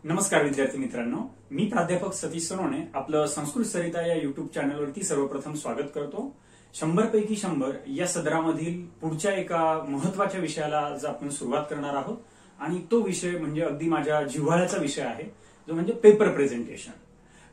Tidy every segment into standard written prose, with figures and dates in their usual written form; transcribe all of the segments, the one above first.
नमस्कार विद्यार्थी मित्रांनो, मी प्राध्यापक सतीश सोनवणे आपलं संस्कृत सरिता या युट्यूब चॅनलवरती सर्वप्रथम स्वागत करतो। 100 पैकी 100 या सदरामधील पुढच्या एका महत्त्वाच्या विषयाला आज आपण सुरुवात करणार आहोत आणि तो विषय म्हणजे अगदी माझ्या जिव्हाळ्याचा विषय आहे, जो म्हणजे पेपर प्रेझेंटेशन।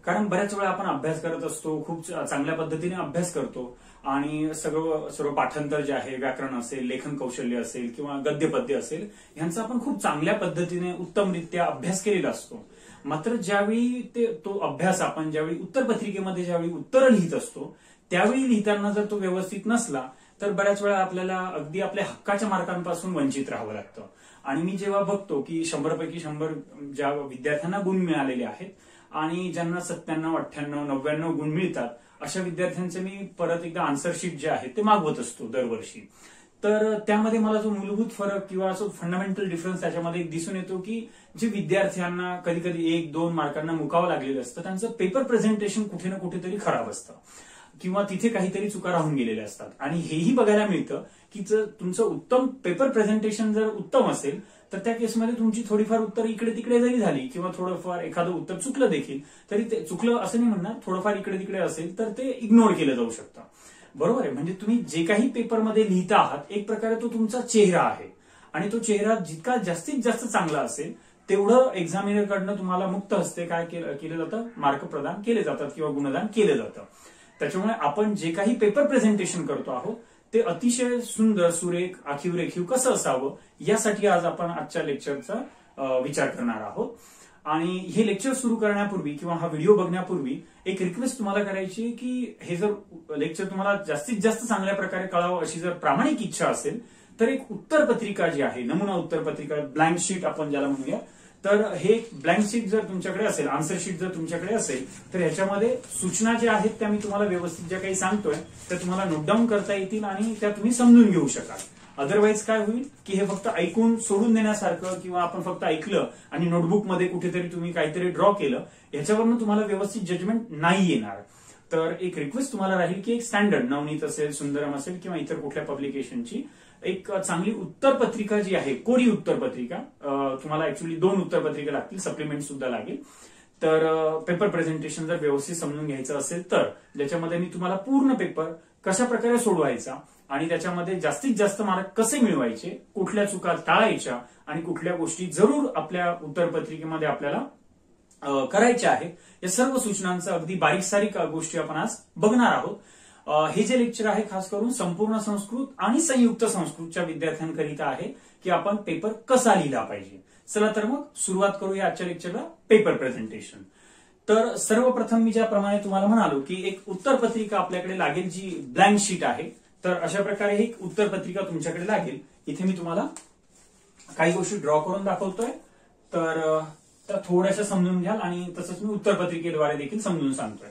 कारण बऱ्याच वेळा आपण अभ्यास करत असतो, खूप चांगल्या पद्धतीने अभ्यास करतो आणि सर्व पाठांतर जे आहे, व्याकरण असेल, लेखन कौशल्य असेल किंवा गद्य पद्य असेल, यांचा आपण खूप चांगल्या पद्धतीने उत्तमरित्या अभ्यास केलेला असतो। मात्र ज्यावेळी तो अभ्यास आपण ज्यावेळी उत्तरपत्रिकेमध्ये ज्यावेळी उत्तर लिहित असतो, त्यावेळी लिहिताना जर तो व्यवस्थित नसला तर बऱ्याच वेळा आपल्याला अगदी आपल्या हक्काच्या मार्कांपासून वंचित राहावं लागतं। आणि मी जेव्हा बघतो की 100 पैकी 100 ज्या विद्यार्थ्यांना गुण मिळालेले आहेत आणि ज्यांना 97, 98, 99 गुण मिळतात, अशा विद्यार्थ्यांचे मी परत एकदा आन्सर शीट जे आहे ते मागवत असतो दरवर्षी। तर त्यामध्ये मला जो मूलभूत फरक किंवा जो फंडामेंटल डिफरन्स त्याच्यामध्ये दिसून येतो की जे विद्यार्थ्यांना कधी कधी 1-2 मार्कांना मुकावं लागलेलं असतं, त्यांचं पेपर प्रेझेंटेशन कुठे ना कुठेतरी खराब असतं किंवा तिथे काहीतरी चुका राहून गेलेल्या असतात। आणि हेही बघायला मिळतं की जर तुमचं उत्तम पेपर प्रेझेंटेशन जर उत्तम असेल तर त्या केसमध्ये तुमची थोडीफार उत्तर इकडे तिकडे जरी झाली किंवा थोडंफार एखादं उत्तर चुकलं देखील तरी ते चुकलं असं नाही म्हणणार, थोडंफार इकडे तिकडे असेल तर ते इग्नोर केलं जाऊ शकतं। बरोबर आहे, म्हणजे तुम्ही जे काही पेपरमध्ये लिहिता आहात एक प्रकारे तो तुमचा चेहरा आहे आणि तो चेहरा जितका जास्तीत जास्त चांगला असेल तेवढं एक्झामिनरकडनं तुम्हाला मुक्त हस्ते काय केलं जातं, मार्क प्रदान केले जातात किंवा गुणदान केलं जातं। त्याच्यामुळे आपण जे काही पेपर प्रेझेंटेशन करतो आहोत ते अतिशय सुंदर, सुरेख, आखीव रेखीव कसं असावं यासाठी आज आपण आजच्या लेक्चरचा विचार करणार आहोत। आणि हे लेक्चर सुरू करण्यापूर्वी किंवा हा व्हिडिओ बघण्यापूर्वी एक रिक्वेस्ट तुम्हाला करायची की हे जर लेक्चर तुम्हाला जास्तीत जास्त चांगल्या प्रकारे कळावं अशी जर प्रामाणिक इच्छा असेल तर एक उत्तरपत्रिका जी आहे, नमुना उत्तरपत्रिका, ब्लँक शीट आपण ज्याला म्हणूया, तर हे ब्लँक शीट जर तुमच्याकडे असेल, आन्सर शीट जर तुमच्याकडे असेल तर ह्याच्यामध्ये सूचना ज्या आहेत त्या मी तुम्हाला व्यवस्थित ज्या काही सांगतोय त्या तुम्हाला नोट डाऊन करता येतील आणि त्या तुम्ही समजून घेऊ शकाल। अदरवाईज काय होईल की हे फक्त ऐकून सोडून देण्यासारखं किंवा आपण फक्त ऐकलं आणि नोटबुकमध्ये कुठेतरी तुम्ही काहीतरी ड्रॉ केलं, याच्यावरनं तुम्हाला व्यवस्थित जजमेंट नाही येणार। तर एक रिक्वेस्ट तुम्हाला राहील की एक स्टँडर्ड नवनीत असेल, सुंदरम असेल किंवा इतर कुठल्या पब्लिकेशनची एक चांगली उत्तरपत्रिका जी आहे, कोरी उत्तरपत्रिका, तुम्हाला ऍक्च्युअली 2 उत्तरपत्रिका लागतील, सप्लिमेंट सुद्धा लागेल। तर पेपर प्रेझेंटेशन जर व्यवस्थित समजून घ्यायचं असेल तर ज्याच्यामध्ये मी तुम्हाला पूर्ण पेपर कशा प्रकारे सोडवायचा आणि त्याच्यामध्ये जास्तीत जास्त मार्क कसे मिळवायचे, कुठल्या चुका टाळायच्या आणि कुठल्या गोष्टी जरूर आपल्या उत्तरपत्रिकेमध्ये आपल्याला करायच्या आहेत, या सर्व सूचनांचं अगदी बारीक सारीक गोष्टी आपण आज बघणार आहोत। हे जे लेक्चर आहे खास करून संपूर्ण संस्कृत आणि संयुक्त संस्कृतच्या विद्यार्थ्यांकरिता आहे की आपण पेपर कसा लिहिला पाहिजे। चला तर मग सुरुवात करूया आजच्या लेक्चरला, पेपर प्रेझेंटेशन। तर सर्वप्रथम मी ज्याप्रमाणे तुम्हाला म्हणालो की एक उत्तरपत्रिका आपल्याकडे लागेल जी ब्लँक शीट आहे, तर अशा प्रकारे एक उत्तरपत्रिका तुमच्याकडे लागेल। इथे मी तुम्हाला काही गोष्टी ड्रॉ करून दाखवतोय, तर त्या थोड्याशा समजून घ्याल आणि तसंच मी उत्तरपत्रिकेद्वारे देखील समजून सांगतोय।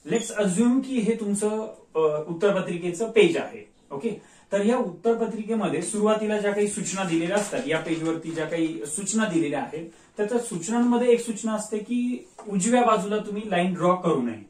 लेट्स अज्युम की हे तुमचं उत्तरपत्रिकेचं पेज आहे, ओके। तर या उत्तरपत्रिकेमध्ये सुरुवातीला ज्या काही सूचना दिलेल्या असतात, या पेजवरती ज्या काही सूचना दिलेल्या आहेत तर त्या सूचनांमध्ये एक सूचना असते की उजव्या बाजूला तुम्ही लाईन ड्रॉ करू नये।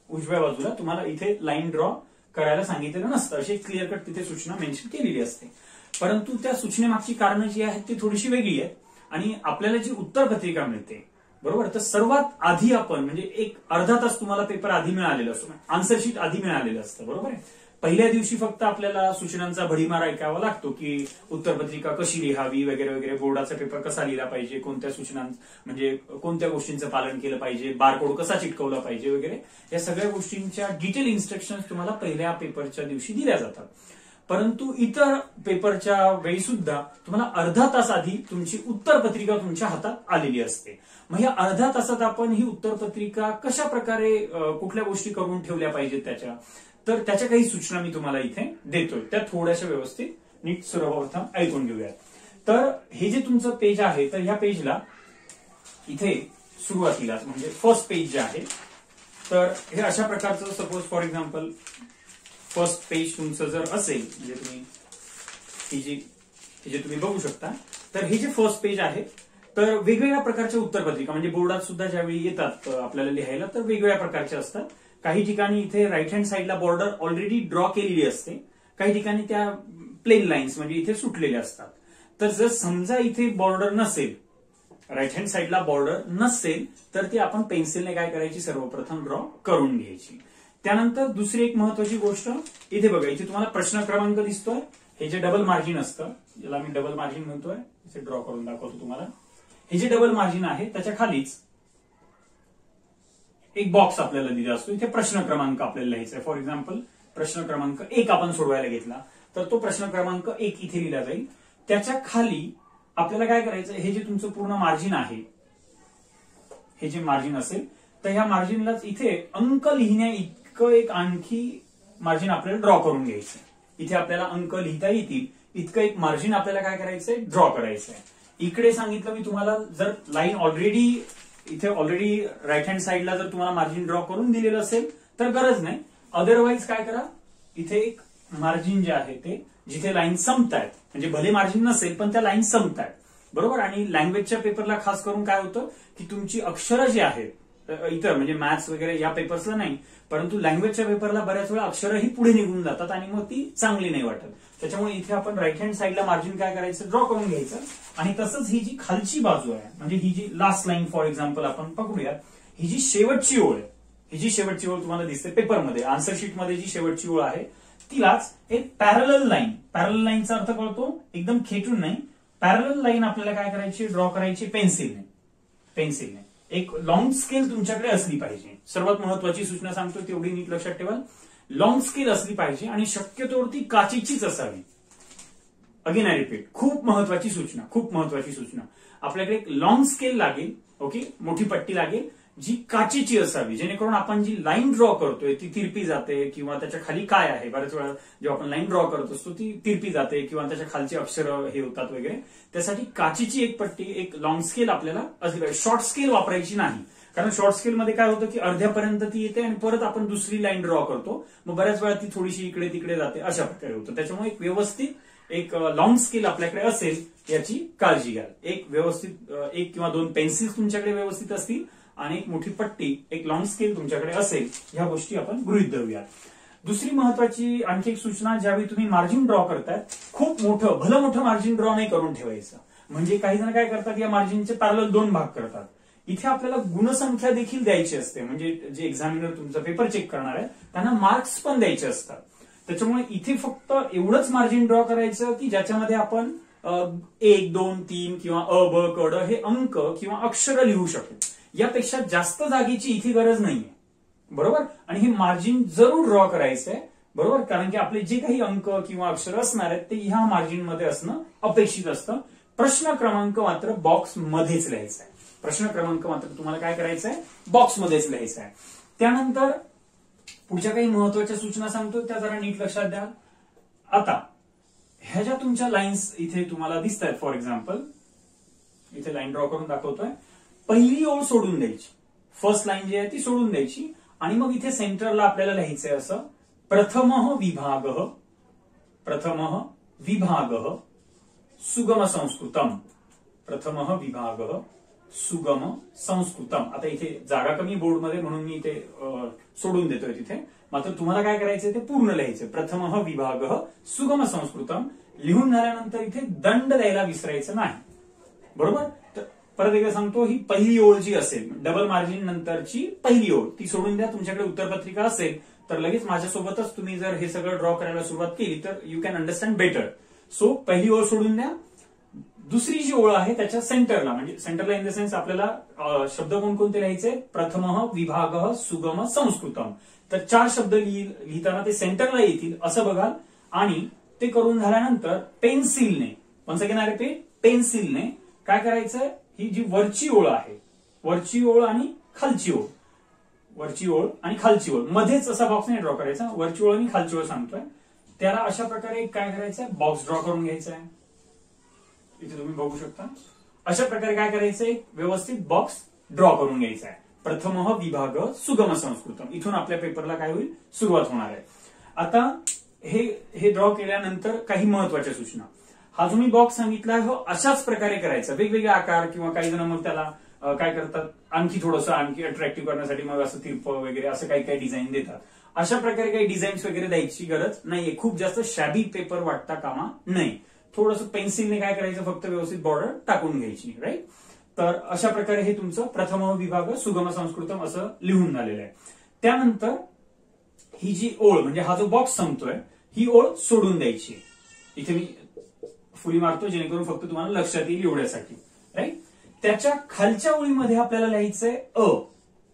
उजव्या बाजूला तुम्हाला इथे लाईन ड्रॉ करायला सांगितलेलं नसतं, अशी क्लिअर कट तिथे सूचना मेन्शन केलेली असते। परंतु त्या सूचनेमागची कारणं जी आहेत ती थोडीशी वेगळी आहेत आणि आपल्याला जी उत्तरपत्रिका मिळते, बरोबर, तर सर्वात आधी आपण म्हणजे एक अर्धा तास तुम्हाला पेपर आधी मिळालेला असतो, आन्सर शीट आधी मिळालेलं असतं, बरोबर आहे। पहिल्या दिवशी फक्त आपल्याला सूचनांचा भडीमार ऐकावा लागतो की उत्तरपत्रिका कशी लिहावी वगैरे वगैरे, बोर्डाचा पेपर कसा लिहिला पाहिजे, कोणत्या सूचना म्हणजे कोणत्या गोष्टींचं पालन केलं पाहिजे, बारकोड कसा चिटकवला पाहिजे वगैरे, या सगळ्या गोष्टींच्या डिटेल इन्स्ट्रक्शन्स तुम्हाला पहिल्या पेपरच्या दिवशी दिल्या जातात। परंतु इतर पेपरच्या वेळी सुद्धा तुम्हाला अर्धा तास आधी तुमची उत्तरपत्रिका तुमच्या हातात आलेली असते। मग या अर्ध्या तासात आपण ही उत्तरपत्रिका कशा प्रकारे कुठल्या गोष्टी करून ठेवल्या पाहिजेत तर त्याच्या काही सूचना मी तुम्हाला इथे देतोय, त्या थोड्याशा व्यवस्थित नीट सर्वप्रथम ऐकून घेऊयात। तर हे जे तुमचं पेज आहे, तर ह्या पेजला इथे सुरुवातीला म्हणजे फर्स्ट पेज जे आहे, तर हे अशा प्रकारचं, suppose for example first page तुमचं जर असेल, म्हणजे तुम्ही हे जे तुम्ही बघू शकता, तर हे जे फर्स्ट पेज आहे तर वेगवेगळ्या प्रकारच्या उत्तरपत्रिका म्हणजे बोर्डात सुद्धा ज्यावेळी येतात आपल्याला लिहायला तर वेगवेगळ्या प्रकारच्या असतात। काही ठिकाणी इथे राईट हँड साईडला बॉर्डर ऑलरेडी ड्रॉ केलेली असते, काही ठिकाणी त्या प्लेन लाईन्स म्हणजे इथे सुटलेल्या असतात। तर जर समजा इथे बॉर्डर नसेल राईट हँड साईडला बॉर्डर नसेल तर ती आपण पेन्सिलने काय करायची, सर्वप्रथम ड्रॉ करून घ्यायची. त्यानंतर दुसरी एक महत्वाची गोष्ट, इथे बघा, इथे तुम्हाला प्रश्न क्रमांक दिसतोय. हे जे डबल मार्जिन असतं, ज्याला मी डबल मार्जिन म्हणतोय, इथे ड्रॉ करून दाखवतो तुम्हाला. हे जे डबल मार्जिन आहे त्याच्या खालीच एक बॉक्स आपल्याला दिला असतो. इथे प्रश्न क्रमांक आपल्याला लिहायचा आहे. फॉर एक्झाम्पल प्रश्न क्रमांक 1 आपण सोडवायला घेतला तर तो प्रश्न क्रमांक 1 इथे लिहिला जाईल. त्याच्या खाली आपल्याला काय करायचं, हे जे तुमचं पूर्ण मार्जिन आहे, हे जे मार्जिन असेल तर ह्या मार्जिनलाच इथे अंक लिहिण्या इतकं एक आणखी मार्जिन आपल्याला ड्रॉ करून घ्यायचं. इथे आपल्याला अंक लिहिता येतील इतकं एक मार्जिन आपल्याला काय करायचंय, ड्रॉ करायचंय. इकडे सांगितलं मी तुम्हाला, जर लाईन ऑलरेडी राईट हँड साईडला जर तुम्हाला मार्जिन ड्रॉ करून दिलेलं असेल तर गरज नाही. अदरवाईज काय करा, इथे एक मार्जिन जे आहे ते जिथे लाईन संपतायत, म्हणजे भले मार्जिन नसेल पण त्या लाईन संपतायत, बरोबर. आणि लँग्वेजच्या पेपरला खास करून काय होतं की तुमची अक्षरं जी आहेत, इतर म्हणजे मॅथ्स वगैरे या पेपर्सला नाही, परंतु लँग्वेजच्या पेपरला बऱ्याच वेळा अक्षरं ही पुढे निघून जातात आणि मग ती चांगली नाही वाटत. त्याच्यामुळे इथे आपण राईट हँड साईडला मार्जिन काय करायचं, ड्रॉ करून घ्यायचं. आणि तसंच ही जी खालची बाजू आहे, म्हणजे ही जी लास्ट लाईन फॉर एक्झाम्पल आपण पकडूया, ही जी शेवटची ओळ आहे, ही जी शेवटची ओळ तुम्हाला दिसते पेपरमध्ये, आन्सर शीटमध्ये जी शेवटची ओळ आहे तिलाच एक पॅरलल लाईनचा अर्थ कळतो, एकदम खेटून नाही, पॅरलल लाईन आपल्याला काय करायची, ड्रॉ करायची पेन्सिलने. एक लॉंग स्केल तुमच्याकडे असली पाहिजे. सर्वात महत्वाची सूचना सांगतो तेवढी नीट लक्षात ठेवा, लॉंग स्केल असली पाहिजे आणि शक्यतोवर ती काचेचीच असावी. अगेन आय रिपीट, खूप महत्वाची सूचना. आपल्याकडे एक लॉंग स्केल लागेल, ओके, मोठी पट्टी लागेल जी काचेची असावी, जेणेकरून आपण जी लाईन ड्रॉ करतोय ती तिरपी जाते, किंवा त्याच्या खाली काय आहे, बऱ्याच वेळा जेव्हा आपण लाईन ड्रॉ करत असतो ती तिरपी जाते किंवा त्याच्या खालची अक्षरं हे होतात वगैरे. त्यासाठी काचेची एक पट्टी, एक लॉंग स्केल आपल्याला असली पाहिजे. शॉर्ट स्केल वापरायची नाही, कारण शॉर्ट स्केल मध्ये काय होतं की अर्ध्यापर्यंत ती येते आणि परत आपण दुसरी लाईन ड्रॉ करतो, मग बऱ्याच वेळा ती थोडीशी इकडे तिकडे जाते, अशा प्रकारे होतं. त्याच्यामुळे एक व्यवस्थित एक लॉंग स्केल आपल्याकडे असेल याची काळजी घ्या. एक व्यवस्थित 1 किंवा 2 पेन्सिल्स तुमच्याकडे व्यवस्थित असतील आणि एक मोठी पट्टी, एक लॉंग स्केल तुमच्याकडे असेल, ह्या गोष्टी आपण गृहीत धरूया. दुसरी महत्वाची आणखी एक सूचना, ज्यावेळी तुम्ही मार्जिन ड्रॉ करताय, खूप भलं मोठं मार्जिन ड्रॉ नाही करून ठेवायचं. म्हणजे काही जण काय करतात, या मार्जिनचे पॅरलल 2 भाग करतात. इथे आपल्याला गुणसंख्या देखील द्यायची असते, म्हणजे जे एक्झामिनर तुमचा पेपर चेक करणार आहे त्यांना मार्क्स पण द्यायचे असतात. त्याच्यामुळे इथे फक्त एवढंच मार्जिन ड्रॉ करायचं की ज्याच्यामध्ये आपण 1, 2, 3 किंवा अ, ब, क, ड हे अंक किंवा अक्षरं लिहू शकतो. यापेक्षा जास्त जागेची इथे गरज नाहीये, बरोबर. आणि हे मार्जिन जरूर ड्रॉ करायचंय, बरोबर, कारण की आपले जे काही अंक किंवा अक्षर असणार आहेत ते ह्या मार्जिन मध्ये असणं अपेक्षित असतं. प्रश्न क्रमांक मात्र बॉक्स मध्येच लिहायचा आहे. प्रश्न क्रमांक मात्र तुम्हाला काय करायचंय, बॉक्स मध्येच लिहायचा आहे. त्यानंतर पुढच्या काही महत्वाच्या सूचना सांगतो, त्या जरा नीट लक्षात द्या. आता ह्या ज्या तुमच्या लाईन्स इथे तुम्हाला दिसत आहेत, फॉर एक्झाम्पल इथे लाईन ड्रॉ करून दाखवतोय, पहिली ओळ सोडून द्यायची, फर्स्ट लाईन जी आहे ती सोडून द्यायची आणि मग इथे सेंटरला आपल्याला लिहायचंय असं, प्रथमः विभागः सुगम संस्कृतम. प्रथमः विभागः सुगम संस्कृतम. आता इथे जागा कमी बोर्डमध्ये म्हणून मी इथे सोडून देतोय तिथे, मात्र तुम्हाला काय करायचंय ते पूर्ण लिहायचंय. प्रथमः विभागः सुगम संस्कृतम लिहून झाल्यानंतर इथे दंड द्यायला विसरायचं नाही, बरोबर. परत एकदा सांगतो, ही पहिली ओळ जी असेल, डबल मार्जिन नंतरची पहिली ओळ, ती सोडून द्या. तुमच्याकडे उत्तरपत्रिका असेल तर लगेच माझ्यासोबतच तुम्ही जर हे सगळं ड्रॉ करायला सुरुवात केली तर you can understand better. So पहिली ओळ सोडून द्या. दुसरी जी ओळ आहे त्याच्या सेंटरला, म्हणजे सेंटरला इन द सेन्स आपल्याला शब्द कोणकोणते लिहायचे, प्रथमः विभागः सुगम संस्कृतम. तर 4 शब्द लिहिताना ते सेंटरला येतील असं बघाल. आणि ते करून झाल्यानंतर पेन्सिलने, वन्स अगेन आय रिपीट, पेन्सिलने काय करायचंय, ही जी वरची ओळ आहे, वरची ओळ आणि खालची ओळ, वरची ओळ आणि खालची ओळ मध्येच असा बॉक्स नाही ड्रॉ करायचा, वरची ओळ आणि खालची ओळ सांगतोय, त्याला अशा प्रकारे काय करायचंय, बॉक्स ड्रॉ करून घ्यायचा आहे. इथे तुम्ही बघू शकता अशा प्रकारे काय करायचंय, व्यवस्थित बॉक्स ड्रॉ करून घ्यायचा आहे. प्रथमः विभागः सुगम संस्कृतम, इथून आपल्या पेपरला काय होईल, सुरुवात होणार आहे. आता हे ड्रॉ केल्यानंतर काही महत्वाच्या सूचना. हा जो मी बॉक्स सांगितला हो अशाच प्रकारे करायचा, वेगवेगळे आकार, किंवा काही जण मग त्याला काय करतात, आणखी थोडंसं आणखी अट्रॅक्टिव्ह करण्यासाठी मग असं तिरपं वगैरे असं काही काही डिझाईन देतात. अशा प्रकारे काही डिझाईन्स वगैरे द्यायची गरज नाहीये. खूप जास्त शॅबी पेपर वाटता कामा नाही. थोडंसं पेन्सिलने काय करायचं, फक्त व्यवस्थित बॉर्डर टाकून घ्यायची, राईट. तर अशा प्रकारे हे तुमचं प्रथम विभाग सुगम संस्कृतम असं लिहून झालेलं आहे. त्यानंतर ही जी ओळ म्हणजे हा जो बॉक्स संपतोय ही ओळ सोडून द्यायची. इथे मी फुली मारतो जेणेकरून फक्त तुम्हाला लक्षात येईल एवढ्यासाठी, राईट. त्याच्या खालच्या ओळीमध्ये आपल्याला लिहायचंय अ.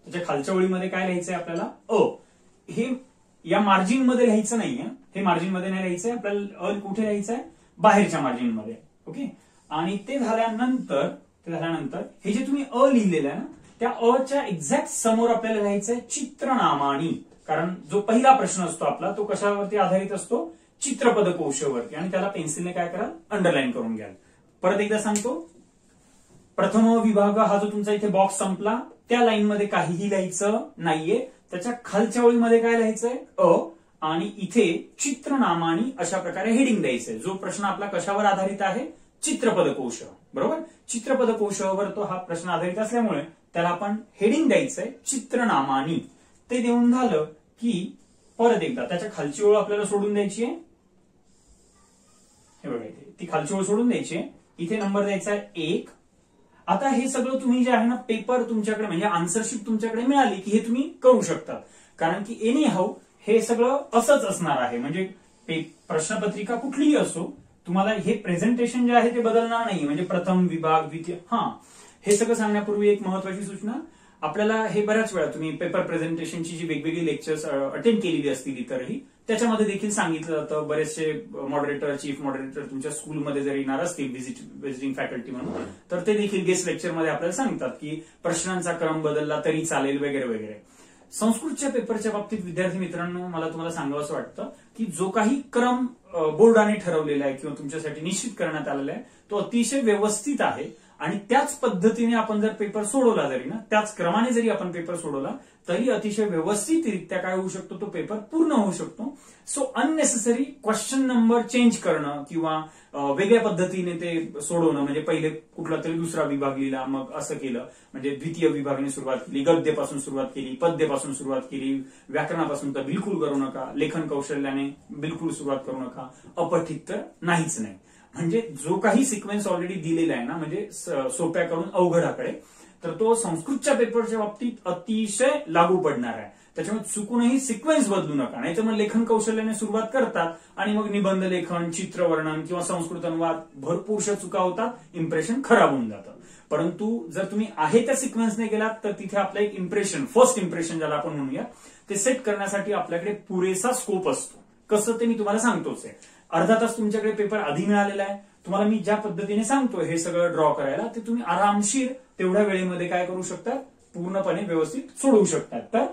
त्याच्या खालच्या ओळीमध्ये काय लिहायचंय आपल्याला अ. हे या मार्जिन मध्ये लिहायचं नाहीये, हे मार्जिन मध्ये नाही लिहायचंय आपल्याला. अ कुठे लिहायचंय? बाहेरच्या मार्जिन मध्ये. ओके. आणि ते झाल्यानंतर हे जे तुम्ही अ लिहिलेलं आहे ना त्या अ च्या एक्झॅक्ट समोर आपल्याला लिहायचंय चित्रनामानी. कारण जो पहिला प्रश्न असतो आपला तो कशावरती आधारित असतो? चित्रपद कोशावरती. आणि त्याला पेन्सिलने काय कराल? अंडरलाईन करून घ्याल. परत एकदा सांगतो, प्रथम विभाग हा जो तुमचा इथे बॉक्स संपला त्या लाईन मध्ये काहीही लिहायचं नाहीये. त्याच्या खालच्या ओळीमध्ये काय लिहायचंय? अ. आणि इथे चित्रनामानी अशा प्रकारे हेडिंग द्यायचंय. जो प्रश्न आपला कशावर आधारित आहे? चित्रपद कोश. बरोबर. चित्रपद कोशावर तो हा प्रश्न आधारित असल्यामुळे त्याला आपण हेडिंग द्यायचंय चित्रनामानी. ते देऊन झालं की परत एकदा त्याच्या खालची ओळ आपल्याला सोडून द्यायची आहे. हे बघा इथे ती खालची ओळ सोडून द्यायची आहे. इथे नंबर द्यायचा आहे 1. आता हे सगळं तुम्ही जे आहे ना पेपर तुमच्याकडे म्हणजे आन्सरशीट तुमच्याकडे मिळाली की हे तुम्ही करू शकता. कारण की एनी हाऊ हे सगळं असंच असणार आहे. म्हणजे प्रश्नपत्रिका कुठलीही असो तुम्हाला हे प्रेझेंटेशन जे आहे ते बदलणार नाही. म्हणजे प्रथम विभाग द्वितीय हे सगळं सांगण्यापूर्वी एक महत्वाची सूचना. आपल्याला हे बऱ्याच वेळा तुम्ही पेपर प्रेझेंटेशनची जी वेगवेगळी लेक्चर्स अटेंड केलेली असतील इतरही त्याच्यामध्ये देखील सांगितलं जातं. बरेचसे मॉडरेटर चीफ मॉडरेटर तुमच्या स्कूलमध्ये जर येणार असतील व्हिजिटिंग फॅकल्टी म्हणून तर ते देखील गेस्ट लेक्चरमध्ये आपल्याला सांगतात की प्रश्नांचा क्रम बदलला तरी चालेल वगैरे वगैरे. संस्कृतच्या पेपरच्या बाबतीत विद्यार्थी मित्रांनो मला तुम्हाला सांगावं वाटतं की जो काही क्रम बोर्डाने ठरवलेला आहे किंवा तुमच्यासाठी निश्चित करण्यात आलेला आहे तो अतिशय व्यवस्थित आहे. आणि त्याच पद्धतीने आपण जर पेपर सोडवला जरी ना त्याच क्रमाने जरी आपण पेपर सोडवला तरी अतिशय व्यवस्थितरित्या काय होऊ शकतो? तो पेपर पूर्ण होऊ शकतो. So unnecessary question number change करणं किंवा वेगळ्या पद्धतीने ते सोडवणं म्हणजे पहिले कुठला तरी दुसरा विभाग लिहिला मग असं केलं म्हणजे द्वितीय विभागाने सुरुवात केली, गद्यापासून सुरुवात केली, पद्यापासून सुरुवात केली, व्याकरणापासून तर बिलकुल करू नका, लेखन कौशल्याने बिलकुल सुरुवात करू नका, अपठित तर नाहीच नाही. म्हणजे जो काही सिक्वेन्स ऑलरेडी दिलेला आहे ना म्हणजे सोप्या करून अवघडाकडे तर तो संस्कृतच्या पेपरच्या बाबतीत अतिशय लागू पडणार आहे. त्याच्यामुळे चुकूनही सिक्वेन्स बदलू नका. नाही तर मग लेखन कौशल्याने सुरुवात करतात आणि मग निबंध लेखन, चित्रवर्णन किंवा संस्कृत अनुवाद भरपूरशा चुका होतात, इम्प्रेशन खराब होऊन जातं. परंतु जर तुम्ही आहे त्या सिक्वेन्सने गेलात तर तिथे आपलं एक इम्प्रेशन फर्स्ट इम्प्रेशन ज्याला आपण म्हणूया ते सेट करण्यासाठी आपल्याकडे पुरेसा स्कोप असतो. कसं ते मी तुम्हाला सांगतोच आहे. अर्धा तास तुमच्याकडे पेपर आधी मिळालेला आहे. तुम्हाला मी ज्या पद्धतीने सांगतोय हे सगळं ड्रॉ करायला ते तुम्ही आरामशीर तेवढ्या वेळेमध्ये काय करू शकता? पूर्णपणे व्यवस्थित सोडवू शकतात. तर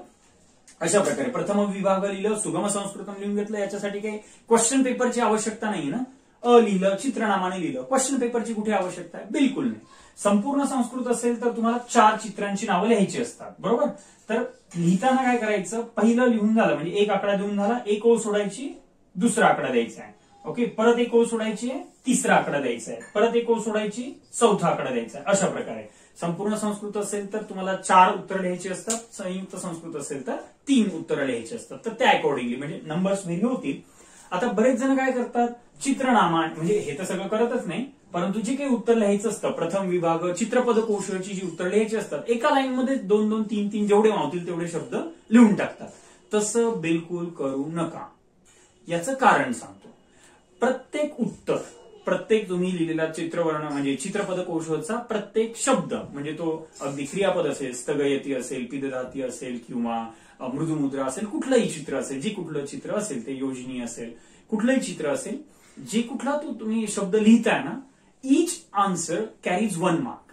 अशा प्रकारे प्रथम विभाग लिहिलं, सुगम संस्कृतम लिहून घेतलं. याच्यासाठी काही क्वेश्चन पेपरची आवश्यकता नाही ना. अ लिहिलं, चित्रनामाने लिहिलं, क्वेश्चन पेपरची कुठे आवश्यकता आहे? बिलकुल नाही. संपूर्ण संस्कृत असेल तर तुम्हाला 4 चित्रांची नावं लिहायची असतात. बरोबर. तर लिहिताना काय करायचं? पहिलं लिहून झालं म्हणजे एक आकडा देऊन झाला, एक ओळ सोडायची, दुसरा आकडा द्यायचा आहे. ओके. परत एक ओळ सोडायची आहे, तिसरा आकडा द्यायचा आहे, परत एक ओळ सोडायची, चौथा आकडा द्यायचा आहे. अशा प्रकारे संपूर्ण संस्कृत असेल तर तुम्हाला 4 उत्तरं लिहायची असतात, संयुक्त संस्कृत असेल तर 3 उत्तरं लिहायची असतात. तर त्या अकॉर्डिंगली म्हणजे नंबर्स व्हेरी होतील. आता बरेच जण काय करतात? चित्रनामा म्हणजे हे तर सगळं करतच नाही परंतु जे काही उत्तर लिहायचं असतं प्रथम विभाग चित्रपद कोशाची जी उत्तर लिहायची असतात एका लाईन मध्ये 2-2, 3-3 जेवढे मावतील तेवढे शब्द लिहून टाकतात. तसं बिलकुल करू नका. याचं कारण सांगतो. प्रत्येक उत्तर प्रत्येक तुम्ही लिहिलेला चित्रवर्ण म्हणजे चित्रपद कोशाचा प्रत्येक शब्द म्हणजे तो अगदी क्रियापद असेल, स्थगयती असेल, पिदधाती असेल किंवा मृदुमुद्रा असेल, कुठलंही चित्र असेल, जे कुठलं चित्र असेल ते योजनी असेल, कुठलंही चित्र असेल, जे कुठला तो तुम्ही शब्द लिहिताय ना ईच आन्सर कॅरीज 1 मार्क.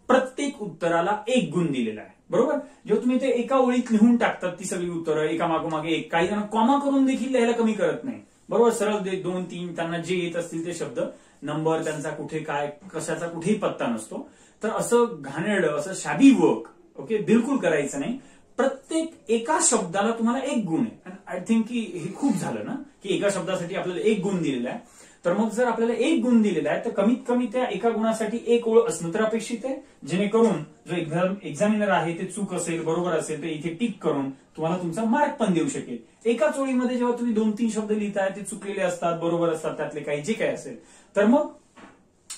प्रत्येक उत्तराला 1 गुण दिलेला आहे. बरोबर. जेव्हा तुम्ही ते एका ओळीत लिहून टाकतात ती सगळी उत्तरं एका मागोमागे एक, काही जण कॉमा करून देखील लिहायला कमी करत नाही. बरोबर. सरळ 2-3 त्यांना जे येत असतील ते शब्द, नंबर त्यांचा कुठे काय कशाचा कुठेही पत्ता नसतो. तर असं घाणेरडं असं शॅबी वर्क ओके बिलकुल करायचं नाही. प्रत्येक एका शब्दाला तुम्हाला 1 गुण आहे. आय थिंक की हे खूप झालं ना की एका शब्दासाठी आपल्याला 1 गुण दिलेला आहे. तर मग जर आपल्याला 1 गुण दिलेला आहे तर कमीत कमी त्या एका गुणासाठी 1 ओळ असणं तर अपेक्षित आहे. जेणेकरून जो एक्झामिनर आहे ते चूक असेल बरोबर असेल तर इथे टिक करून तुम्हाला तुमचा मार्क पण देऊ शकेल. एकाच ओळीमध्ये जेव्हा तुम्ही 2-3 शब्द लिहिताय ते चुकलेले असतात बरोबर असतात त्यातले काही जे काही असेल तर मग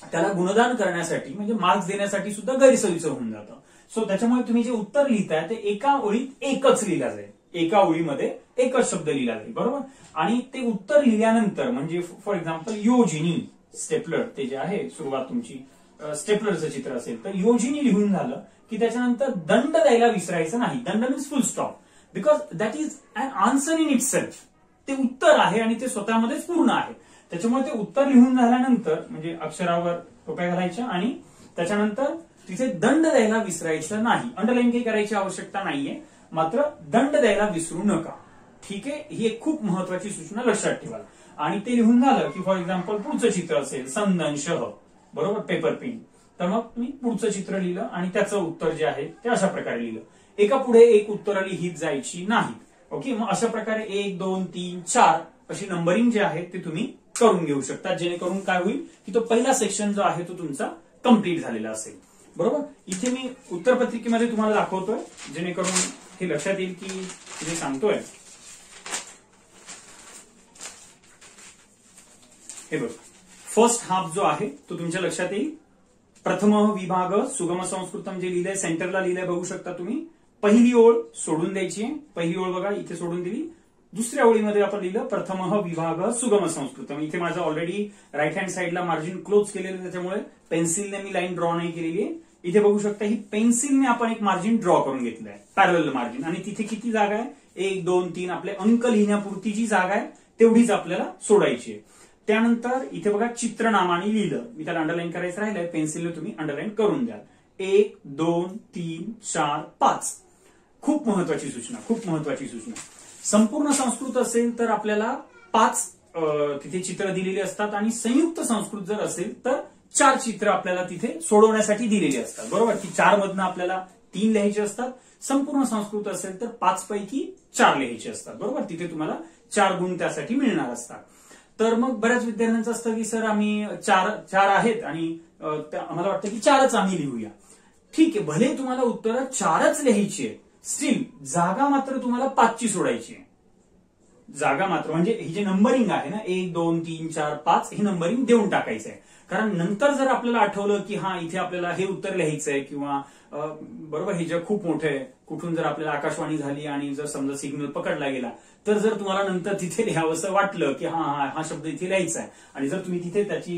त्याला गुणदान करण्यासाठी म्हणजे मार्क्स देण्यासाठी सुद्धा गैरसोयीचं होऊन जातं. सो त्याच्यामुळे तुम्ही जे उत्तर लिहिताय ते एका ओळीत एकच लिहिला जाईल, एका ओळीमध्ये एकच शब्द लिहिला जाईल, बरोबर. आणि ते उत्तर लिहिल्यानंतर म्हणजे फॉर एक्झाम्पल योजिनी स्टेपलर ते जे आहे सुरुवात तुमची स्टेपलरचं चित्र असेल तर योजिनी लिहून झालं की त्याच्यानंतर दंड द्यायला विसरायचं नाही. दंड means full stop, because that is an answer in itself. ते उत्तर आहे आणि ते स्वतःमध्येच पूर्ण आहे. त्याच्यामुळे ते उत्तर लिहून झाल्यानंतर म्हणजे अक्षरावर टोप्या घालायच्या आणि त्याच्यानंतर तिथे दंड द्यायला विसरायचं नाही. अंडरलाईन काही करायची आवश्यकता नाहीये, मात्र दंड द्यायला विसरू नका. ठीक आहे, ही एक खूप महत्वाची सूचना लक्षात ठेवा. आणि ते लिहून झालं की फॉर एक्झाम्पल पुढचं चित्र असेल संदंशः, बरोबर, पेपर पेन, तर मग तुम्ही पुढचं चित्र लिहिलं आणि त्याचं उत्तर जे आहे ते अशा प्रकारे लिहिलं. एका पुढे एक उत्तर लिहित जायची नाही. ओके, मग अशा प्रकारे 1 2 3 4 अशी नंबरिंग जे आहे ते तुम्ही करून घेऊ शकता, जेणेकरून काय होईल की तो पहिला सेक्शन जो आहे तो तुमचा कंप्लीट झालेला असेल, बरोबर. इथे मी उत्तरपत्रिकेमध्ये तुम्हाला दाखवतोय जेणेकरून हे लक्षात येईल की जे सांगतोय. हे बघ, फर्स्ट हाफ जो आहे तो तुमच्या लक्षात येईल. प्रथम विभाग सुगम संस्कृतम जे लिहिलंय सेंटरला लिहिलंय बघू शकता तुम्ही. पहिली ओळ सोडून द्यायची आहे. पहिली ओळ बघा इथे सोडून दिली. दुसऱ्या ओळीमध्ये आपण लिहिलं प्रथम विभाग सुगम संस्कृतम. इथे माझं ऑलरेडी राईट हँड साईडला मार्जिन क्लोज केलेलं त्याच्यामुळे पेन्सिलने मी लाईन ड्रॉ नाही केलेली आहे. इथे बघू शकता ही पेन्सिलने आपण एक मार्जिन ड्रॉ करून घेतलं आहे, पॅरलल मार्जिन. आणि तिथे किती जागा आहे, 1 2 3 आपले अंक लिहिण्यापुरती जी जागा आहे तेवढीच आपल्याला सोडायची आहे. त्यानंतर इथे बघा चित्रनामाने लिहिलं, मी त्याला अंडरलाईन करायचं राहिलंय, पेन्सिलने तुम्ही अंडरलाईन करून द्याल. 1 2 3 4 5. खूप महत्वाची सूचना, खूप महत्वाची सूचना. संपूर्ण संस्कृत असेल तर आपल्याला 5 तिथे चित्र दिलेली असतात आणि संयुक्त संस्कृत जर असेल तर 4 चित्र आपल्याला तिथे सोडवण्यासाठी दिलेली असतात, बरोबर. की 4 मधनं आपल्याला 3 लिहायचे असतात. संपूर्ण संस्कृत असेल तर 5 पैकी 4 लिहायचे असतात, बरोबर. तिथे तुम्हाला 4 गुण त्यासाठी मिळणार असतात. तर मग बऱ्याच विद्यार्थ्यांचं असतं की सर आम्ही 4 आहेत आणि आम्हाला वाटतं की 4च आम्ही लिहूया. ठीक आहे, भले तुम्हाला उत्तर 4च लिहायची आहे, स्टील जागा मात्र तुम्हाला 5ची सोडायची आहे. जागा मात्र म्हणजे ही जे नंबरिंग आहे ना 1 2 3 4 5 ही नंबरिंग देऊन टाकायचं आहे. कारण नंतर जर आपल्याला आठवलं की हा इथे आपल्याला हे उत्तर लिहायचंय किंवा बरोबर हे जग खूप मोठं आहे, कुठून जर आपल्याला आकाशवाणी झाली आणि जर समजा सिग्नल पकडला गेला तर जर तुम्हाला नंतर तिथे लिहावंसं वाटलं की हा शब्द इथे लिहायचा आहे आणि जर तुम्ही तिथे त्याची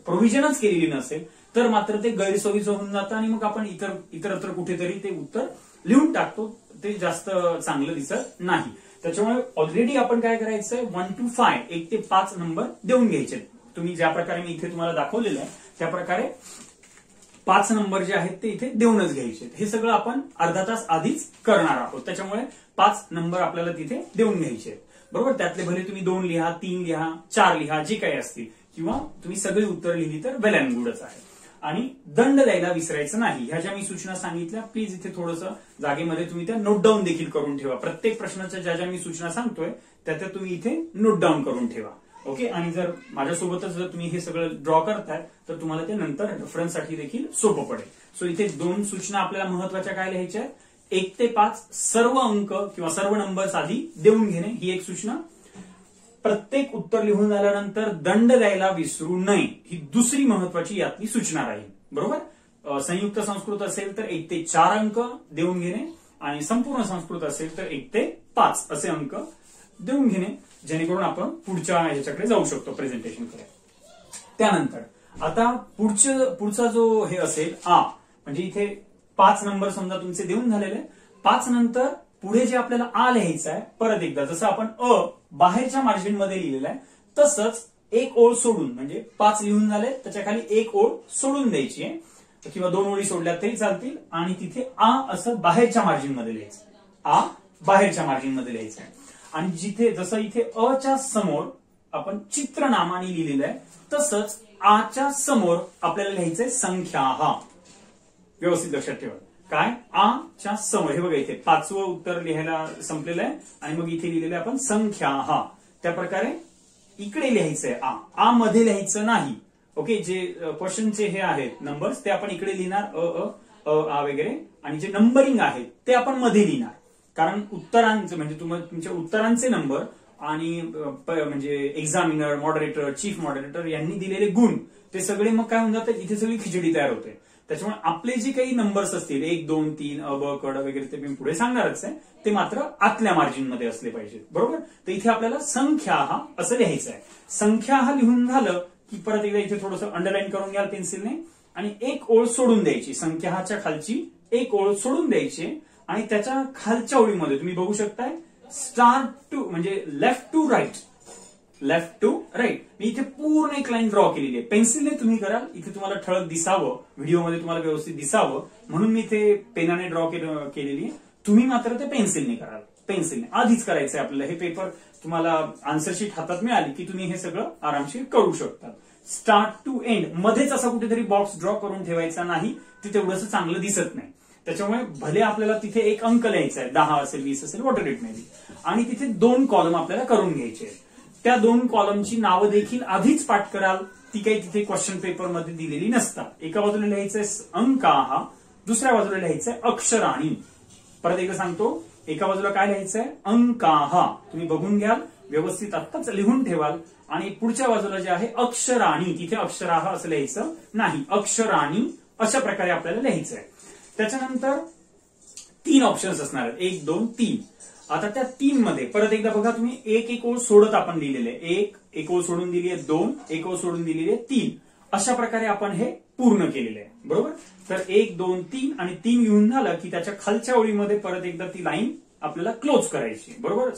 प्रोव्हिजनच केलेली नसेल तर मात्र ते गैरसोयीचं होऊन जातं आणि मग आपण इतरत्र कुठेतरी ते उत्तर लिहून टाकतो, ते जास्त चांगलं दिसत नाही. त्याच्यामुळे ऑलरेडी आपण काय करायचंय 1 to 5 1 ते 5 नंबर देऊन घ्यायचे. तुम्ही ज्या प्रकारे मी इथे तुम्हाला दाखवलेलं आहे त्या प्रकारे 5 नंबर जे आहेत ते इथे देऊनच घ्यायचे. हे सगळं आपण अर्धा तास आधीच करणार आहोत. त्याच्यामुळे 5 नंबर आपल्याला तिथे देऊन घ्यायचे आहेत, बरोबर. त्यातले भले तुम्ही 2 लिहा, 3 लिहा, 4 लिहा, जे काही असतील किंवा तुम्ही सगळी उत्तर लिहिली तर वेल अँड गुडच आहे. आणि दंड द्यायला विसरायचं नाही. ह्या ज्या मी सूचना सांगितल्या प्लीज इथे थोडंसं जागेमध्ये तुम्ही त्या नोट डाऊन देखील करून ठेवा. प्रत्येक प्रश्नाच्या ज्या ज्या मी सूचना सांगतोय त्या तुम्ही इथे नोट डाऊन करून ठेवा. ओके, आणि जर माझ्यासोबतच जर तुम्ही हे सगळं ड्रॉ करताय तर तुम्हाला ते नंतर रेफरन्ससाठी देखील सोपं पडेल. सो इथे 2 सूचना आपल्याला महत्वाच्या काय लिहायच्या आहेत. 1 ते 5 सर्व अंक किंवा सर्व नंबर्स आधी देऊन घेणे ही एक सूचना. प्रत्येक उत्तर लिहून झाल्यानंतर दंड द्यायला विसरू नये ही दुसरी महत्वाची यातली सूचना राहील, बरोबर. संयुक्त संस्कृत असेल तर 1 ते 4 अंक देऊन घेणे आणि संपूर्ण संस्कृत असेल तर 1 ते 5 असे अंक देऊन घेणे, जेणेकरून आपण पुढच्या ह्याच्याकडे जाऊ शकतो प्रेझेंटेशनकडे. त्यानंतर आता पुढचा जो हे असेल म्हणजे इथे 5 नंबर समजा तुमचे देऊन झालेले. 5 नंतर पुढे जे आपल्याला लिहायचं आहे परत एकदा जसं आपण बाहेरच्या मार्जिन मध्ये लिहिलेलं आहे तसंच एक ओळ सोडून म्हणजे 5 लिहून झाले त्याच्या खाली एक ओळ सोडून द्यायची आहे किंवा 2 ओळी सोडल्या तरी चालतील आणि तिथे असं बाहेरच्या मार्जिन मध्ये लिहायचं. बाहेरच्या मार्जिन मध्ये लिहायचं आहे. आणि जिथे जसं इथे च्या समोर आपण चित्रनामाने लिहिलेलं आहे तसंच च्या समोर आपल्याला लिहायचंय संख्या. व्यवस्थित लक्षात ठेवा काय च्या समोर. हे बघा इथे 5वं उत्तर लिहायला संपलेलं आहे आणि मग इथे लिहिलेलं आहे आपण संख्या. त्या प्रकारे इकडे लिहायचंय मध्ये लिहायचं नाही. ओके, जे क्वेश्चनचे हे आहेत नंबर्स ते आपण इकडे लिहिणार वगैरे आणि जे नंबरिंग आहेत ते आपण मध्ये लिहिणार. कारण उत्तरांचे म्हणजे तुमच्या उत्तरांचे नंबर आणि म्हणजे एक्झामिनर, मॉडरेटर, चीफ मॉडरेटर यांनी दिलेले गुण ते सगळे मग काय होऊन जातात, इथे सगळी खिचडी तयार होते. त्याच्यामुळे आपले जे काही नंबर्स असतील 1, 2, 3 अ, ब, क, ड वगैरे ते मी पुढे सांगणारच आहे, ते मात्र आतल्या मार्जिन मध्ये असले पाहिजेत. बरोबर. तर इथे आपल्याला संख्या हा असं लिहायचं आहे. संख्या हा लिहून झालं की परत एकदा इथे थोडंसं अंडरलाईन करून घ्याल पेन्सिलने आणि एक ओळ सोडून द्यायची. संख्याच्या खालची एक ओळ सोडून द्यायची आणि त्याच्या खालच्या ओळीमध्ये तुम्ही बघू शकताय स्टार्ट टू म्हणजे left to right, left to right. मी इथे पूर्ण एक लाईन ड्रॉ केलेली आहे. पेन्सिलने तुम्ही कराल, इथे तुम्हाला ठळक दिसावं, व्हिडिओमध्ये तुम्हाला व्यवस्थित दिसावं म्हणून मी इथे पेनाने ड्रॉ केलेली आहे. तुम्ही मात्र ते पेन्सिलने कराल. पेन्सिलने आधीच करायचंय आपल्याला. हे पेपर तुम्हाला आन्सर शीट हातात मिळाली की तुम्ही हे सगळं आरामशीर करू शकता. स्टार्ट टू एंड मध्येच असा कुठेतरी बॉक्स ड्रॉ करून ठेवायचा नाही, ते तेवढंसं चांगलं दिसत नाही. त्याच्यामुळे भले आपल्याला तिथे एक अंक लिहायचा आहे, 10 असेल, 20 असेल, वॉटर इट मे बी, आणि तिथे 2 कॉलम आपल्याला करून घ्यायचे आहेत. त्या 2 कॉलमची नावं देखील आधीच पाठ कराल. ती काही तिथे क्वेश्चन पेपर मध्ये दिलेली नसतात. एका बाजूला लिहायचंय अंकाः, दुसऱ्या बाजूला लिहायचंय अक्षराणी. परत एकदा सांगतो, एका बाजूला काय लिहायचंय अंकाः, तुम्ही बघून घ्याल, व्यवस्थित आत्ताच लिहून ठेवाल. आणि पुढच्या बाजूला जे आहे अक्षराणी, तिथे अक्षराः असं लिहायचं नाही, अक्षराणी अशा प्रकारे आपल्याला लिहायचंय. त्याच्यानंतर 3 ऑप्शन्स असणार आहेत, 1, 2, 3. आता त्या 3 मध्ये परत एकदा बघा, तुम्ही एक ओळ सोडत आपण लिहिलेले, एक ओळ सोडून दिली आहे 2, एक ओळ सोडून दिलेली आहे 3. अशा प्रकारे आपण हे पूर्ण केलेलं आहे. बरोबर. तर 1, 2, 3 आणि 3 येऊन झालं की त्याच्या खालच्या ओळीमध्ये परत एकदा ती लाईन आपल्याला क्लोज करायची. बरोबर.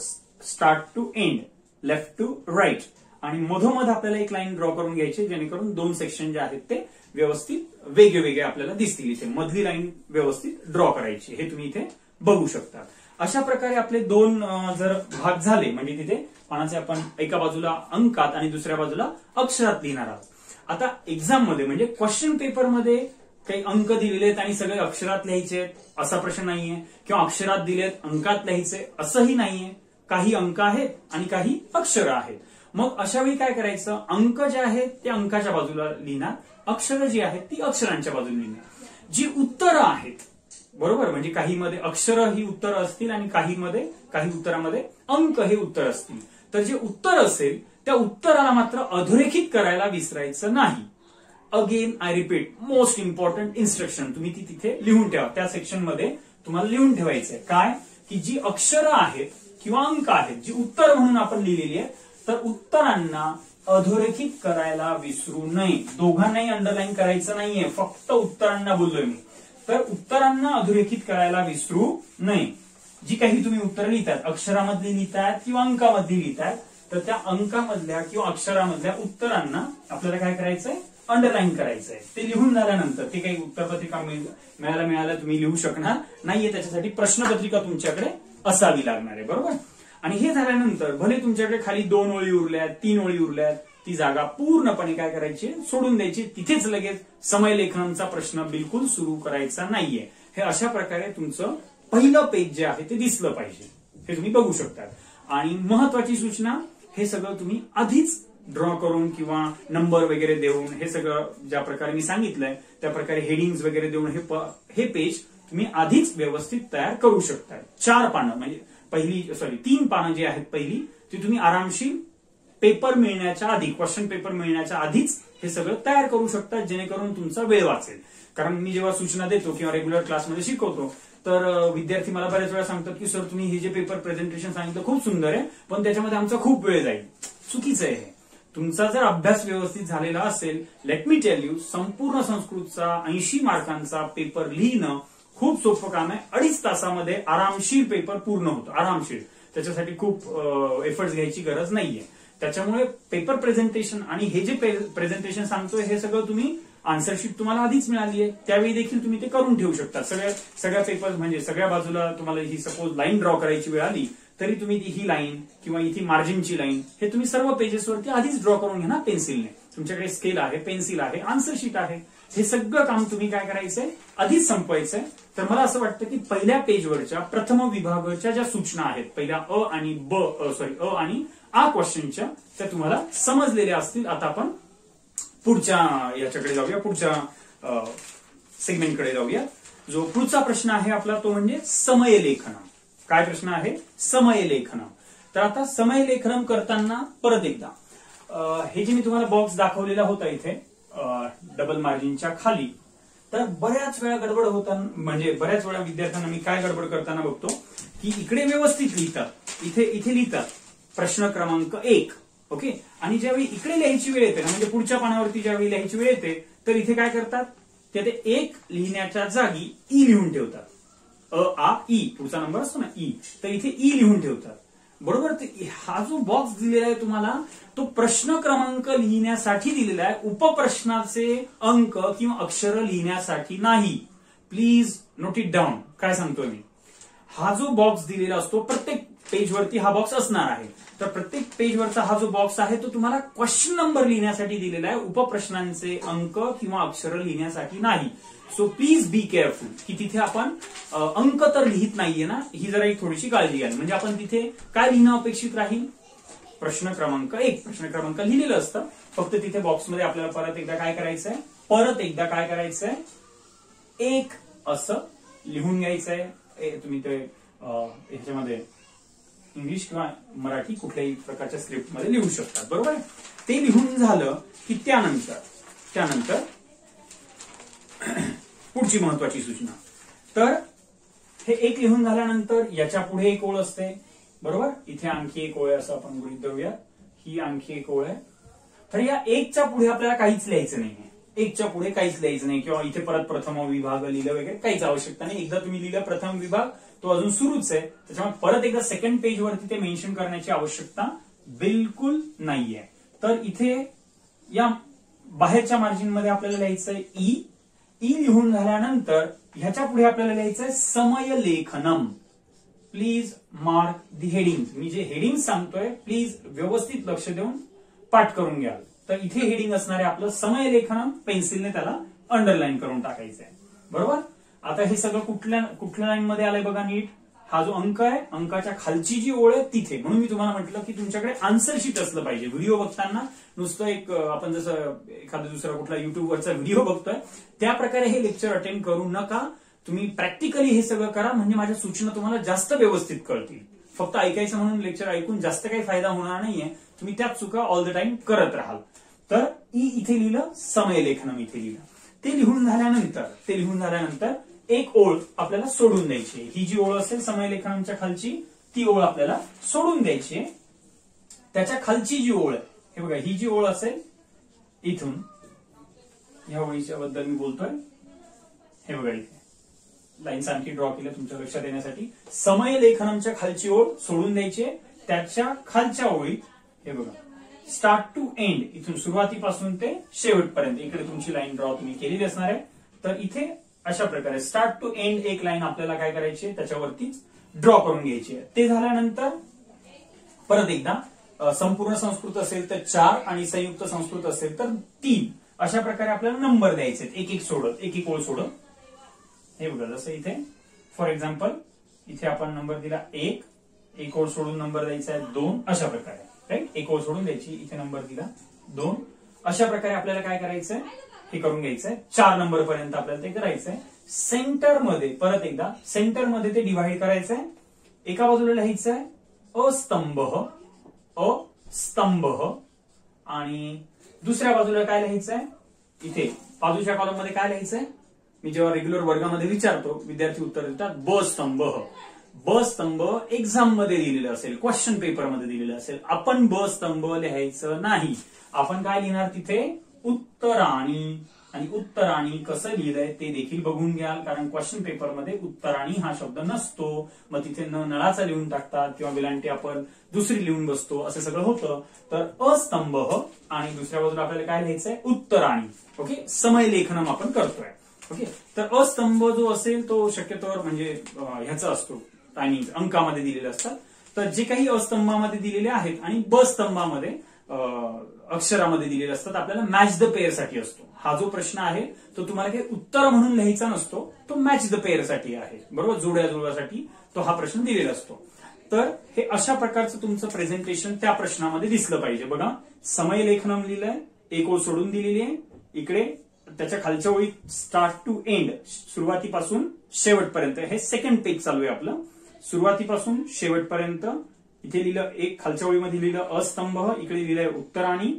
Start to end, left to right, आणि मधोमध आपल्याला एक लाईन ड्रॉ करून घ्यायची, जेणेकरून 2 सेक्शन जे आहेत ते व्यवस्थित वेगळे आपल्याला दिसतील. इथे मधली लाईन व्यवस्थित ड्रॉ करायची, हे तुम्ही इथे बघू शकता. अशा प्रकारे आपले 2 जर भाग झाले म्हणजे तिथे पानाचे आपण एका बाजूला अंकात आणि दुसऱ्या बाजूला अक्षरात लिहिणार आहोत. आता एक्झाम मध्ये म्हणजे क्वेश्चन पेपरमध्ये काही अंक दिलेले आहेत आणि सगळे अक्षरात लिहायचे आहेत असा प्रश्न नाहीये, किंवा अक्षरात दिलेत अंकात लिहायचे असंही नाहीये. काही अंक आहेत आणि काही अक्षरं आहेत. मग अशा वेळी काय करायचं, अंक जे आहेत ते अंकाच्या बाजूला लिहिणार, अक्षरं जी आहेत ती अक्षरांच्या बाजूला लिहिणार. जी उत्तरं आहेत, बरोबर, म्हणजे काही मध्ये अक्षरं ही उत्तरं असतील आणि काही उत्तरामध्ये अंक हे उत्तर असतील. तर जे उत्तर असेल त्या उत्तराला मात्र अधोरेखित करायला विसरायचं नाही. Again I repeat, most important instruction, तुम्ही ती तिथे लिहून ठेवा. त्या सेक्शन मध्ये तुम्हाला लिहून ठेवायचंय काय, की जी अक्षरं आहेत किंवा अंक आहेत, जी उत्तर म्हणून आपण लिहिलेली आहे, तर उत्तरांना अधोरेखित करायला विसरू नये. दोघांनाही अंडरलाईन करायचं नाहीये, फक्त उत्तरांना बोललोय मी. तर उत्तरांना अधोरेखित करायला विसरू नये. जी काही तुम्ही उत्तरं लिहितात, अक्षरामधली लिहितात किंवा अंकामधली लिहितात, तर त्या अंकामधल्या किंवा अक्षरामधल्या उत्तरांना आपल्याला काय करायचंय, अंडरलाईन करायचंय. ते लिहून झाल्यानंतर ते काही उत्तरपत्रिका मिळायला तुम्ही लिहू शकणार नाहीये, त्याच्यासाठी प्रश्नपत्रिका तुमच्याकडे असावी लागणार आहे. बरोबर. आणि हे झाल्यानंतर भले तुमच्याकडे खाली 2 ओळी उरल्यात, 3 ओळी उरल्यात, ती जागा पूर्णपणे काय करायची, सोडून द्यायची. तिथेच लगेच समयलेखनचा प्रश्न बिलकुल सुरू करायचा नाहीये. हे अशा प्रकारे तुमचं पहिलं पेज जे आहे ते दिसलं पाहिजे, हे तुम्ही बघू शकता. आणि महत्वाची सूचना, हे सगळं तुम्ही आधीच ड्रॉ करून किंवा नंबर वगैरे देऊन, हे सगळं ज्या प्रकारे मी सांगितलंय त्या प्रकारे हेडिंग्स वगैरे देऊन हे पेज तुम्ही आधीच व्यवस्थित तयार करू शकता. 4 पानं म्हणजे 3 पानं जी आहेत पहिली, ती तुम्ही आरामशीर पेपर मिळण्याच्या आधी, क्वेश्चन पेपर मिळण्याच्या आधीच हे सगळं तयार करू शकता, जेणेकरून तुमचा वेळ वाचेल. कारण मी जेव्हा सूचना देतो किंवा रेग्युलर क्लासमध्ये शिकवतो, तर विद्यार्थी मला बऱ्याच वेळा सांगतात की सर तुम्ही हे जे पेपर प्रेझेंटेशन सांगितलं खूप सुंदर आहे, पण त्याच्यामध्ये आमचा खूप वेळ जाईल. चुकीचं आहे हे. तुमचा जर अभ्यास व्यवस्थित झालेला असेल, लेट मी टेल यू, संपूर्ण संस्कृतचा 80 मार्कांचा पेपर लिहिणं खूप सोपं काम आहे. 2.5 तासामध्ये आरामशीर पेपर पूर्ण होतो, आरामशीर. त्याच्यासाठी खूप एफर्ट्स घ्यायची गरज नाहीये. त्याच्यामुळे पेपर प्रेझेंटेशन आणि हे जे प्रेझेंटेशन सांगतोय हे सगळं तुम्ही आन्सर शीट तुम्हाला आधीच मिळाली आहे, त्यावेळी देखील तुम्ही ते करून ठेवू शकता. सगळ्या पेपर म्हणजे सगळ्या बाजूला तुम्हाला ही सपोज लाईन ड्रॉ करायची वेळ आली, तरी तुम्ही ही लाईन किंवा इथे मार्जिनची लाईन हे तुम्ही सर्व पेजेसवरती आधीच ड्रॉ करून घ्या ना पेन्सिलने. तुमच्याकडे स्केल आहे, पेन्सिल आहे, आन्सर शीट आहे. हे सगळं काम तुम्ही काय करायचंय, आधीच संपवायचंय. तर मला असं वाटतं की पहिल्या पेजवरच्या प्रथम विभागाच्या ज्या सूचना आहेत, पहिल्या अ आणि आ क्वेश्चनच्या, त्या तुम्हाला समजलेल्या असतील. आता आपण पुढच्या याच्याकडे जाऊया, पुढच्या सेगमेंटकडे जाऊया. जो पुढचा प्रश्न आहे आपला तो म्हणजे समयलेखन. काय प्रश्न आहे, समयलेखन. तर आता समय लेखनम करताना परत एकदा हे जे मी तुम्हाला बॉक्स दाखवलेला होता इथे डबल मार्जिनच्या खाली, तर बऱ्याच वेळा गडबड होताना, म्हणजे बऱ्याच वेळा विद्यार्थ्यांना मी काय गडबड करताना बघतो की इकडे व्यवस्थित लिहितात, इथे लिहितात प्रश्न क्रमांक 1, ओके, आणि ज्यावेळी इकडे लिहायची वेळ येते ना, म्हणजे पुढच्या पानावरती ज्यावेळी लिहायची वेळ येते, तर इथे काय करतात, ते 1 लिहिण्याच्या जागी ई लिहून ठेवतात. आ ई पुढचा नंबर असतो ना ई, तर इथे ई लिहून ठेवतात. बरोबर. हा जो बॉक्स दिलेला आहे तुम्हाला, तो प्रश्न क्रमांक लिहिण्यासाठी दिलेला आहे, उपप्रश्नाचे अंक किंवा अक्षर लिहिण्यासाठी नाही. Please note it down. काय सांगतोय मी, हा जो बॉक्स दिलेला असतो प्रत्येक पेजवरती हा बॉक्स असणार आहे, तर प्रत्येक पेजवरचा हा जो बॉक्स आहे तो तुम्हाला क्वेश्चन नंबर लिहिण्यासाठी दिलेला आहे, उपप्रश्नांचे अंक किंवा अक्षर लिहिण्यासाठी नाही. सो प्लीज बी केअरफुल की तिथे आपण अंक तर लिहित नाहीये ना, ही जरा एक थोडीशी काळजी घ्याल. म्हणजे आपण तिथे काय लिहिणं अपेक्षित राहील, प्रश्न क्रमांक 1 प्रश्न क्रमांक लिहिलेलं असतं, फक्त तिथे बॉक्समध्ये आपल्याला परत एकदा काय करायचंय, 1 असं लिहून घ्यायचंय. तुम्ही ते ह्याच्यामध्ये इंग्लिश किंवा मराठी कुठल्याही प्रकारच्या स्क्रिप्टमध्ये लिहू शकतात. बरोबर. ते लिहून झालं की त्यानंतर पुढची महत्वाची सूचना, तर हे 1 लिहून झाल्यानंतर याच्या पुढे एक ओळ असते. बरोबर. इथे आणखी एक ओळ आहे असं आपण गृहीत धरूया, ही आणखी एक ओळ आहे. तर या 1च्या पुढे आपल्याला काहीच लिहायचं नाहीये, 1च्या पुढे काहीच लिहायचं नाही, किंवा इथे परत प्रथम विभाग लिहिलं वगैरे काहीच आवश्यकता नाही. एकदा तुम्ही लिहिलं प्रथम विभाग, तो अजून सुरूच आहे, त्याच्यामुळे परत एकदा सेकंड पेजवरती ते मेन्शन करण्याची आवश्यकता बिलकुल नाहीये. तर इथे या बाहेरच्या मार्जिनमध्ये आपल्याला लिहायचंय ई लिहून झाल्यानंतर ह्याच्या पुढे आपल्याला लिहायचंय समय लेखनम. Please mark the heading. मी जे हेडिंग सांगतोय प्लीज व्यवस्थित लक्ष देऊन पाठ करून घ्या. तर इथे हेडिंग असणार आहे आपलं समय लेखनम, पेन्सिलने त्याला अंडरलाईन करून टाकायचंय. बरोबर. आता हे सगळं कुठल्या लाईन मध्ये आलंय बघा नीट. हा जो अंक आहे, अंकाच्या खालची जी ओळ आहे तिथे. म्हणून मी तुम्हाला म्हटलं की तुमच्याकडे आन्सर शीट असलं पाहिजे. व्हिडिओ बघताना नुसतं एक आपण जसं एखादा दुसरा कुठला युट्यूबवरचा व्हिडिओ बघतोय त्या प्रकारे हे लेक्चर अटेंड करू नका. तुम्ही प्रॅक्टिकली हे सगळं करा, म्हणजे माझ्या सूचना तुम्हाला जास्त व्यवस्थित कळतील. फक्त ऐकायचं म्हणून लेक्चर ऐकून जास्त काही फायदा होणार नाहीये. तुम्ही त्याच चुका ऑल द टाइम करत राहाल. तर ई इथे लिहिलं, समय लेखनम इथे लिहिलं. ते लिहून झाल्यानंतर एक ओळ आपल्याला सोडून द्यायची. ही जी ओळ असेल समय लेखनमच्या खालची, ती ओळ आपल्याला सोडून द्यायची. त्याच्या खालची जी ओळ आहे, हे बघा, ही जी ओळ असेल इथून, ह्या ओळीच्या बद्दल मी बोलतोय, हे बघा इथे लाईन्स आणखी ड्रॉ केल्या तुमच्या लक्षात येण्यासाठी. समय लेखनमच्या खालची ओळ सोडून द्यायची. त्याच्या खालच्या ओळीत हे बघा स्टार्ट टू एंड, इथून सुरुवातीपासून ते शेवटपर्यंत इकडे तुमची लाईन ड्रॉ तुम्ही केलेली असणार आहे. तर इथे अशा प्रकारे स्टार्ट टू एंड एक लाईन आपल्याला काय करायची आहे, त्याच्यावरतीच ड्रॉ करून घ्यायची आहे. ते झाल्यानंतर परत एकदा संपूर्ण संस्कृत असेल तर 4 आणि संयुक्त संस्कृत असेल तर 3 अशा प्रकारे आपल्याला नंबर द्यायचे, एक ओळ सोडत. हे बघा, जसं इथे फॉर एक्झाम्पल इथे आपण नंबर दिला 1, ओळ सोडून नंबर द्यायचा आहे 2, अशा प्रकारे. राईट. एक ओळ सोडून द्यायची, इथे नंबर दिला 2. अशा प्रकारे आपल्याला काय करायचंय, हे करून घ्यायचंय. 4 नंबर पर्यंत आपल्याला ते करायचंय. सेंटरमध्ये परत एकदा सेंटरमध्ये ते डिव्हाइड करायचंय. एका बाजूला लिहायचंय स्तंभ आणि दुसऱ्या बाजूला काय लिहायचंय, इथे बाजूच्या कॉलममध्ये काय लिहायचंय. मी जेव्हा रेग्युलर वर्गामध्ये विचारतो विद्यार्थी उत्तर देतात ब स्तंभ एक्झाम मध्ये दिलेलं असेल, क्वेश्चन पेपरमध्ये दिलेलं असेल. आपण ब स्तंभ लिहायचं नाही. आपण काय लिहिणार तिथे, उत्तराणी. आणि उत्तराणी कसं लिहिलंय ते देखील बघून घ्याल, कारण क्वेश्चन पेपरमध्ये उत्तराणी हा शब्द नसतो. मग तिथे नळाचा लिहून टाकतात किंवा वेलांटी आपण दुसरी लिहून बसतो, असं सगळं होतं. तर अस्तंभ आणि दुसऱ्या बाजूला आपल्याला काय लिहायचंय, उत्तराणी. ओके. समय लेखनम आपण करतोय. ओके. तर अस्तंभ जो असेल तो शक्यतोवर म्हणजे ह्याचा असतो, टायमिंग अंकामध्ये दिलेले असतात. तर जे काही अस्तंभामध्ये दिलेले आहेत आणि ब स्तंभामध्ये अक्षरामध्ये दिलेले असतात, आपल्याला मॅच द पेअर साठी असतो. हा जो प्रश्न आहे तो तुम्हाला काही उत्तर म्हणून लिहायचा नसतो, तो मॅच द पेअर साठी आहे. बरोबर. जुळ्याजुळवासाठी तो हा प्रश्न दिलेला असतो. तर हे अशा प्रकारचं तुमचं प्रेझेंटेशन त्या प्रश्नामध्ये दिसलं पाहिजे. बघा, समय लेखनम लिहिलंय, एक ओळ सोडून दिलेली आहे. इकडे त्याच्या खालच्या ओळीत स्टार्ट टू एंड, सुरुवातीपासून शेवटपर्यंत. हे सेकंड पेज चालू आहे आपलं. सुरुवातीपासून शेवटपर्यंत इथे लिहिलं एक, खालच्या ओळीमध्ये लिहिलं अस्तंभ, इकडे लिहिलंय उत्तर आणि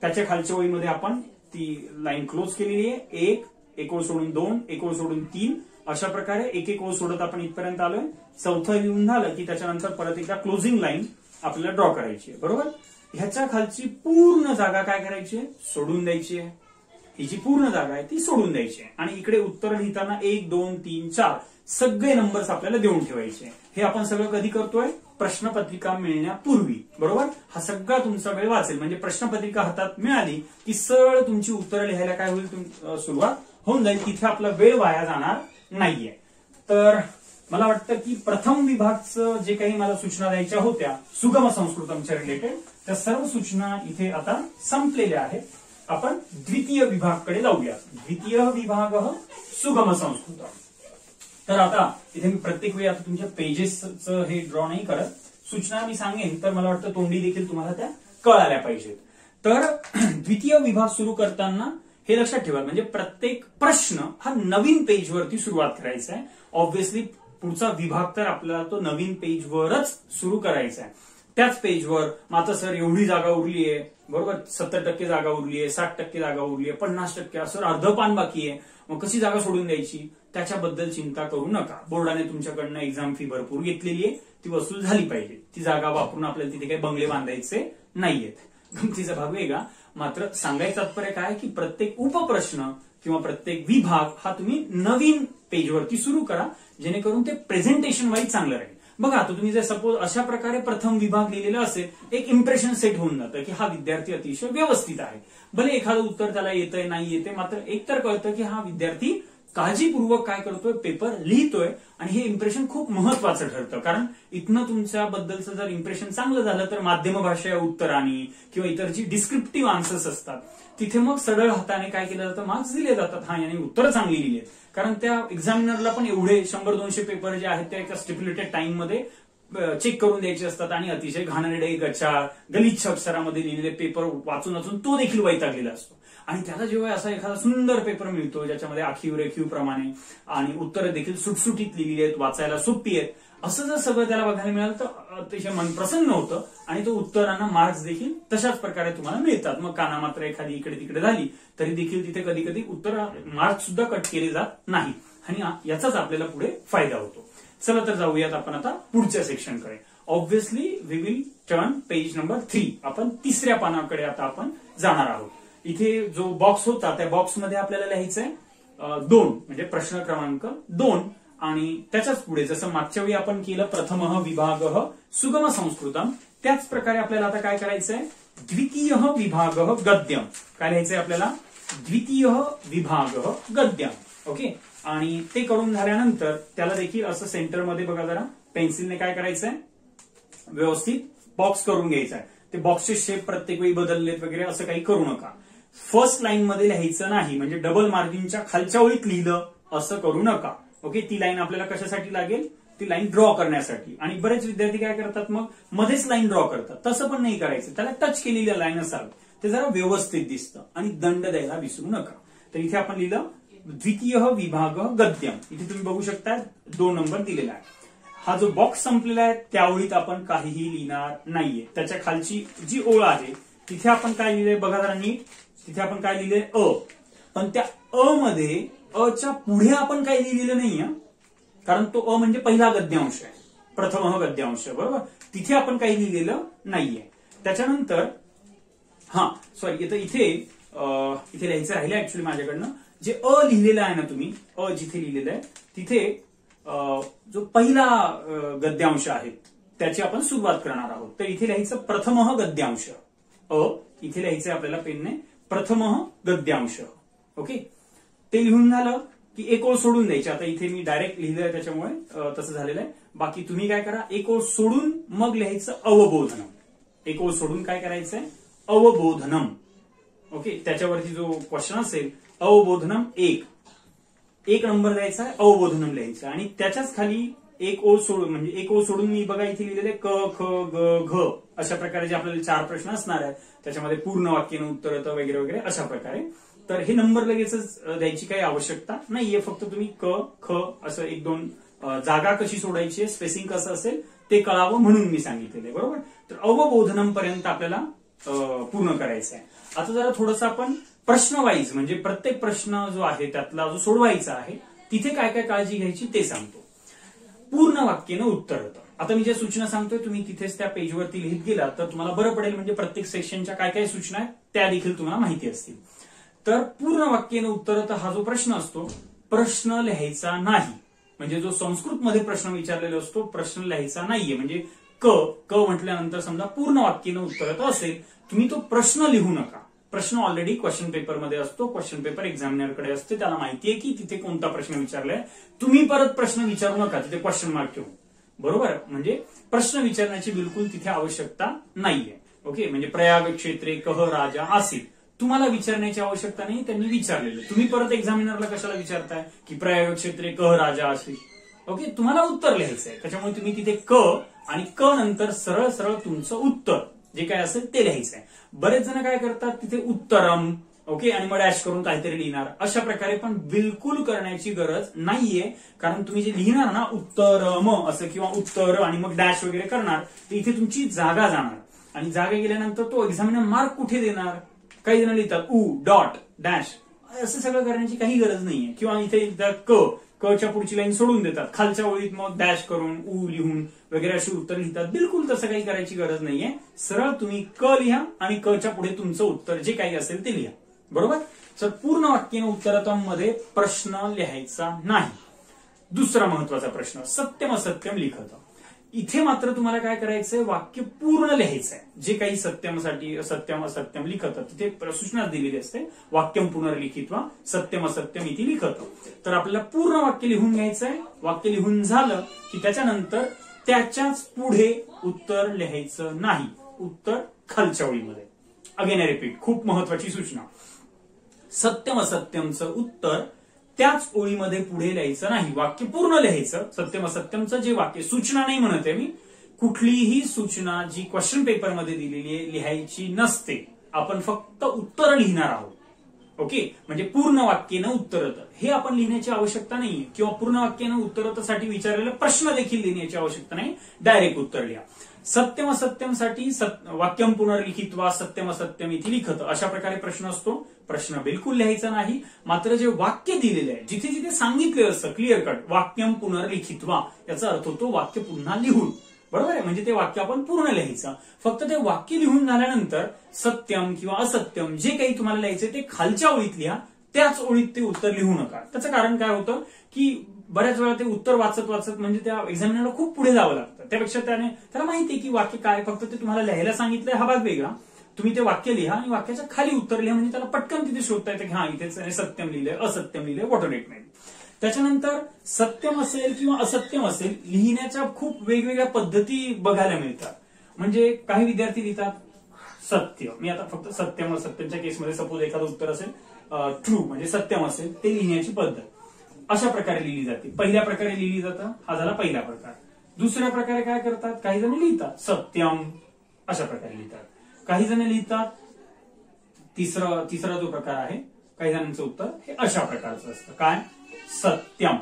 त्याच्या खालच्या ओळीमध्ये आपण ती लाईन क्लोज केलेली आहे. एक ओळ सोडून 2, एक ओळ सोडून 3, अशा प्रकारे एक एक ओळ सोडत आपण इथपर्यंत आलोय. चौथं लिहून झालं की त्याच्यानंतर परत एकदा क्लोजिंग लाईन आपल्याला ड्रॉ करायची आहे, बरोबर. ह्याच्या खालची पूर्ण जागा काय करायची आहे, सोडून द्यायची आहे. ही जी पूर्ण जागा आहे ती सोडून द्यायची आहे. आणि इकडे उत्तर लिहिताना 1, 2, 3, 4 सगळे नंबर्स आपल्याला देऊन ठेवायचे. हे आपण सगळं कधी करतोय, प्रश्नपत्रिका मिळण्यापूर्वी, बरोबर. हा सगळा तुमचा वेळ वाचेल. म्हणजे प्रश्नपत्रिका हातात मिळाली की सरळ तुमची उत्तरं लिहायला काय होईल, सुरुवात होऊन जाईल. तिथे आपला वेळ वाया जाणार नाहीये. तर मला वाटतं की प्रथम विभागचं जे काही मला सूचना द्यायच्या होत्या सुगम संस्कृतमच्या रिलेटेड, त्या सर्व सूचना इथे आता संपलेल्या आहेत. आपण द्वितीय विभागाकडे जाऊया. द्वितीय विभाग सुगम संस्कृत. तर आता इथे मी प्रत्येक वेळी आता तुमच्या पेजेसचं हे ड्रॉ नाही करत, सूचना मी सांगेन तर मला वाटतं तोंडी देखील तुम्हाला त्या कळाल्या पाहिजेत. तर द्वितीय विभाग सुरू करताना हे लक्षात ठेवा, म्हणजे प्रत्येक प्रश्न हा नवीन पेजवरती सुरुवात करायचा आहे. ऑब्व्हियसली पुढचा विभाग तर आपल्याला तो नवीन पेजवरच सुरू करायचा आहे. त्याच पेजवर मात्र सर एवढी जागा उरली आहे, बरोबर, 70% जागा उरली आहे, 60% जागा उरली आहे, 50%, असं अर्ध पान बाकी आहे, मग कशी जागा सोडून द्यायची, त्याच्याबद्दल चिंता करू नका. बोर्डाने तुमच्याकडनं एक्झाम फी भरपूर घेतलेली आहे, ती वसूल झाली पाहिजे. ती जागा वापरून आपल्याला तिथे काही बंगले बांधायचे नाहीयेत. गमतीचा भाग वेगळा. मात्र सांगायचं तात्पर्य काय की प्रत्येक उपप्रश्न किंवा प्रत्येक विभाग हा तुम्ही नवीन पेजवरती सुरू करा, जेणेकरून ते प्रेझेंटेशन वाईज चांगलं राहील. बघा, आता तुम्ही जर सपोज अशा प्रकारे प्रथम विभाग लिहिलेला असेल, एक इम्प्रेशन सेट होऊन जातं की हा विद्यार्थी अतिशय व्यवस्थित आहे. भले एखादं उत्तर त्याला येतंय नाही येते, मात्र एकतर कळतं की हा विद्यार्थी काळजीपूर्वक काय करतोय, पेपर लिहितोय. आणि हे इम्प्रेशन खूप महत्वाचं ठरतं, कारण इथनं तुमच्याबद्दलचं जर इम्प्रेशन चांगलं झालं तर माध्यम भाषा उत्तरांनी किंवा इतर जी डिस्क्रिप्टिव्ह आन्सर्स असतात तिथे मग सरळ हाताने काय केलं जातं, मार्क्स दिले जातात. हा, याने उत्तर चांगली लिहिली आहेत. कारण त्या एक्झामिनरला पण एवढे 100-200 पेपर जे आहेत त्या एका स्टिप्युलेटेड टाइम मध्ये चेक करून द्यायचे असतात. आणि अतिशय घाणेरडे, गचाळ, गलिच्छ अक्षरामध्ये लिहिलेले पेपर वाचून वाचून तो देखील वैतागलेला असतो. आणि त्याला जेव्हा असा एखादा सुंदर पेपर मिळतो ज्याच्यामध्ये आखीव रेखीव प्रमाणे आणि उत्तरं देखील सुटसुटीत लिहिली आहेत, वाचायला सोपी आहेत, असं जर सगळं त्याला बघायला मिळालं तर अतिशय मन प्रसन्न होतं. आणि तो उत्तरांना मार्क्स देखील तशाच प्रकारे तुम्हाला मिळतात. मग काना मात्र एखादी इकडे तिकडे झाली तरी देखील तिथे कधी कधी उत्तर मार्क्स सुद्धा कट केले जात नाही. आणि याचाच आपल्याला पुढे फायदा होतो. चला तर जाऊयात आपण आता पुढच्या सेक्शनकडे. Obviously we will turn page number 3. आपण तिसऱ्या पानाकडे आता आपण जाणार आहोत. इथे जो बॉक्स होता त्या बॉक्समध्ये आपल्याला लिहायचंय 2, म्हणजे प्रश्न क्रमांक 2. आणि त्याच्याच पुढे जसं मागच्या वेळी आपण केलं प्रथम विभाग सुगम संस्कृतम, त्याच प्रकारे आपल्याला आता काय करायचंय, द्वितीय विभाग गद्यम. काय लिहायचंय आपल्याला, द्वितीय विभाग गद्यम. ओके. आणि ते करून झाल्यानंतर त्याला देखील असं सेंटरमध्ये बघा जरा पेन्सिलने काय करायचंय, व्यवस्थित बॉक्स करून घ्यायचा. ते बॉक्सचे शेप प्रत्येक वेळी बदललेत वगैरे असं काही करू नका. फर्स्ट लाईन मध्ये लिहायचं नाही, म्हणजे डबल मार्किंगच्या खालच्या ओळीत लिहिलं असं करू नका. ओके. ती लाईन आपल्याला कशासाठी लागेल, ती लाईन ड्रॉ करण्यासाठी. आणि बरेच विद्यार्थी काय करतात, मग मध्येच लाईन ड्रॉ करतात. तसं पण नाही करायचं, त्याला टच केलेली लाईन असावी, ते जरा व्यवस्थित दिसतं. आणि दंड द्यायला विसरू नका. तर इथे आपण लिहिलं द्वितीय विभाग गद्यम. इथे तुम्ही बघू शकता 2 नंबर दिलेला आहे. हा जो बॉक्स संपलेला आहे त्या ओळीत आपण काहीही लिहिणार नाहीये. त्याच्या खालची जी ओळ आहे तिथे आपण काय लिहिलंय बघा जरा नीट. तिथे आपण काय लिहिलंय अ. पण त्या अ मध्ये अच्या पुढे आपण काही लिहिलेलं नाहीये, कारण तो अ म्हणजे पहिला गद्यांश आहे, प्रथम गद्यांश, बरोबर. तिथे आपण काही लिहिलेलं नाहीये. त्याच्यानंतर इथे लिहायचं राहिलं ऍक्च्युली माझ्याकडनं. जे अ लिहिलेलं आहे ना तुम्ही, अ जिथे लिहिलेलं आहे तिथे जो पहिला गद्यांश आहे त्याची आपण सुरुवात करणार आहोत. तर इथे लिहायचं प्रथम गद्यांश. इथे लिहायचंय आपल्याला पेनने प्रथम गद्यांश. ओके. ते लिहून झालं की एक ओळ सोडून द्यायची. आता इथे मी डायरेक्ट लिहिलंय त्याच्यामुळे तसं झालेलं आहे. बाकी तुम्ही काय करा, एक ओळ सोडून मग लिहायचं अवबोधनम. एक ओळ सोडून काय करायचंय, अवबोधनम. ओके. त्याच्यावरती जो क्वेश्चन असेल अवबोधनम 1 नंबर द्यायचा आहे, अवबोधनम लिहायचं. आणि त्याच्याच खाली एक ओळ सोडून, म्हणजे एक ओळ सोडून मी बघा इथे लिहिलेले क ख ग घ अशा प्रकारे जे आपल्याला 4 प्रश्न असणार आहेत त्याच्यामध्ये पूर्ण वाक्यानं उत्तर येतं वगैरे वगैरे अशा प्रकारे. तर हे नंबर लगेचच द्यायची काही आवश्यकता नाहीये. फक्त तुम्ही क ख असं 1-2 जागा कशी सोडायची, स्पेसिंग कसं असेल ते कळावं म्हणून मी सांगितलेलं आहे, बरोबर. तर अवबोधनम पर्यंत आपल्याला पूर्ण करायचं आहे. आता जरा थोडंसं आपण प्रश्न वाईज म्हणजे प्रत्येक प्रश्न जो आहे त्यातला जो सोडवायचा आहे तिथे काय काय काळजी घ्यायची ते सांगतो. पूर्ण वाक्यानं उत्तर होतं. आता मी ज्या सूचना सांगतोय तुम्ही तिथेच त्या पेजवरती लिहित गेला तर तुम्हाला बरं पडेल, म्हणजे प्रत्येक सेक्शनच्या काय काय सूचना आहेत त्या देखील तुम्हाला माहिती असतील. तर पूर्ण वाक्यानं उत्तर होतं हा जो प्रश्न असतो प्रश्न लिहायचा नाही, म्हणजे जो संस्कृतमध्ये प्रश्न विचारलेला असतो प्रश्न लिहायचा नाहीये. म्हणजे क म्हटल्यानंतर समजा पूर्ण वाक्यानं उत्तर असेल तुम्ही तो प्रश्न लिहू नका. प्रश्न ऑलरेडी क्वेश्चन पेपरमध्ये असतो, क्वेश्चन पेपर एक्झामिनरकडे असते, त्याला माहितीये की तिथे कोणता प्रश्न विचारलाय. तुम्ही परत प्रश्न विचारू नका तिथे क्वेश्चन मार्क ठेवून, बरोबर. म्हणजे प्रश्न विचारण्याची बिलकुल तिथे आवश्यकता नाहीये. ओके, म्हणजे प्रयाग क्षेत्रे कह राजा असेल तुम्हाला विचारण्याची आवश्यकता नाही, त्यांनी विचारलेलं. तुम्ही परत एक्झामिनरला कशाला विचारताय की प्रयाग क्षेत्रे कह राजा असेल. ओके, तुम्हाला उत्तर लिहायचंय, त्याच्यामुळे तुम्ही तिथे क आणि क नंतर सरळ सरळ तुमचं उत्तर जे काय असेल ते लिहायचंय. बरेच जण काय करतात तिथे उत्तरम ओके आणि मग डॅश करून काहीतरी लिहिणार. अशा प्रकारे पण बिलकुल करण्याची गरज नाहीये, कारण तुम्ही जे लिहिणार ना उत्तरम असं किंवा उत्तर आणि मग डॅश वगैरे करणार तर इथे तुमची जागा जाणार आणि जागा गेल्यानंतर तो एक्झामिनर मार्क कुठे देणार. काही जण लिहितात उ डॉट डॅश, असं सगळं करण्याची काही गरज नाहीये. किंवा इथे कच्या पुढची लाईन सोडून देतात, खालच्या ओळीत मग डॅश करून उ लिहून वगैरे अशी उत्तर लिहितात. बिलकुल तसं काही करायची गरज नाहीये. सरळ तुम्ही क लिहा आणि कच्या पुढे तुमचं उत्तर जे काही असेल ते लिहा, बरोबर. तर पूर्ण वाक्यानं उत्तरतम मध्ये प्रश्न लिहायचा नाही. दुसरा महत्वाचा प्रश्न सत्यम असत्यम लिखत. इथे मात्र तुम्हाला काय करायचंय वाक्य पूर्ण लिहायचंय. जे काही सत्यमसाठी सत्यम असत्यम लिखत तिथे सूचना दिलेली असते वाक्यम पुनर्लिखित्वा सत्यम असत्यम इथे लिखत. तर आपल्याला पूर्ण वाक्य लिहून घ्यायचंय. वाक्य लिहून झालं की त्याच्यानंतर त्याच्याच पुढे उत्तर लिहायचं नाही, उत्तर खालच्या ओळीमध्ये. अगेन रिपीट, खूप महत्वाची सूचना. सत्यम असत्यमचं उत्तर त्याच ओळीमध्ये पुढे लिहायचं नाही, वाक्य पूर्ण लिहायचं. सत्यम असत्यमचं जे वाक्य सूचना नाही म्हणते मी, कुठलीही सूचना जी क्वेश्चन पेपरमध्ये दिलेली आहे लिहायची नसते. आपण फक्त उत्तर लिहिणार आहोत. ओके, म्हणजे पूर्ण वाक्यानं उत्तरत हे आपण लिहिण्याची आवश्यकता नाही किंवा पूर्ण वाक्यानं उत्तरतासाठी विचारलेला प्रश्न देखील लिहिण्याची आवश्यकता नाही, डायरेक्ट उत्तर लिहा. सत्यम असत्यमसाठी वाक्यम पुनर्लिखित्वा सत्यम असत्यम इथे लिखत अशा प्रकारे प्रश्न असतो. प्रश्न बिलकुल लिहायचा नाही, मात्र जे वाक्य दिलेले आहे जिथे जिथे सांगितलेलं असतं क्लिअर कट वाक्यम पुनर्लिखित्वा याचा अर्थ होतो वाक्य पुन्हा लिहून, बरोबर आहे. म्हणजे ते वाक्य आपण पूर्ण लिहायचं. फक्त ते वाक्य लिहून झाल्यानंतर सत्यम किंवा असत्यम जे काही तुम्हाला लिहायचं ते खालच्या ओळीत लिहा, त्याच ओळीत ते उत्तर लिहू नका. त्याचं कारण काय होतं की बऱ्याच वेळा ते उत्तर वाचत वाचत म्हणजे त्या एक्झामिनरला खूप पुढे जावं लागतं. त्यापेक्षा त्याला माहिती आहे की वाक्य काय, फक्त ते तुम्हाला लिहायला सांगितलंय हा भाग वेगळा. तुम्ही ते वाक्य लिहा आणि वाक्याच्या खाली उत्तर लिहा, म्हणजे त्याला पटकन तिथे शोधता येतं की हा इथेच सत्यम लिहिलंय असत्यम लिहिलंय व्हॉट इट मे. त्याच्यानंतर सत्यम असेल किंवा असत्यम असेल लिहिण्याच्या खूप वेगवेगळ्या पद्धती बघायला मिळतात. म्हणजे काही विद्यार्थी लिहितात सत्य, मी आता फक्त सत्यम असत्यमच्या केसमध्ये सपोज एखादं उत्तर असेल ट्रू म्हणजे सत्यम असेल ते लिहिण्याची पद्धत अशा प्रकारे लिहिली जाते. पहिल्या प्रकारे लिहिली जातं, हा झाला पहिला प्रकार. दुसऱ्या प्रकारे काय करतात, काही जण लिहितात सत्यम अशा प्रकारे लिहितात, काही जण लिहितात तिसरा जो प्रकार आहे काही जणांचं उत्तर हे अशा प्रकारचं असतं काय सत्यम.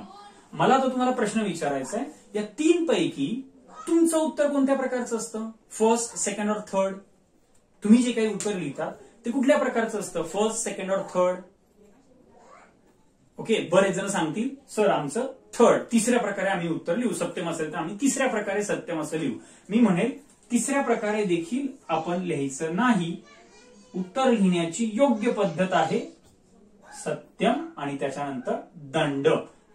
मला तर तुम्हाला प्रश्न विचारायचा आहे या तीन पैकी तुमचं उत्तर कोणत्या प्रकारचं असतं, फर्स्ट सेकंड और थर्ड. तुम्ही जे काही उत्तर लिहितात ते कुठल्या प्रकारचं असतं, फर्स्ट सेकंड और थर्ड. ओके, बरेच जण सांगतील सर आमचं थर्ड, तिसऱ्या प्रकारे आम्ही उत्तर लिहू. सत्यम असेल तर आम्ही तिसऱ्या प्रकारे सत्यम असं लिहू. मी म्हणेल तिसऱ्या प्रकारे देखील आपण लिहायचं नाही. उत्तर लिहिण्याची योग्य पद्धत आहे सत्यम आणि त्याच्यानंतर दंड.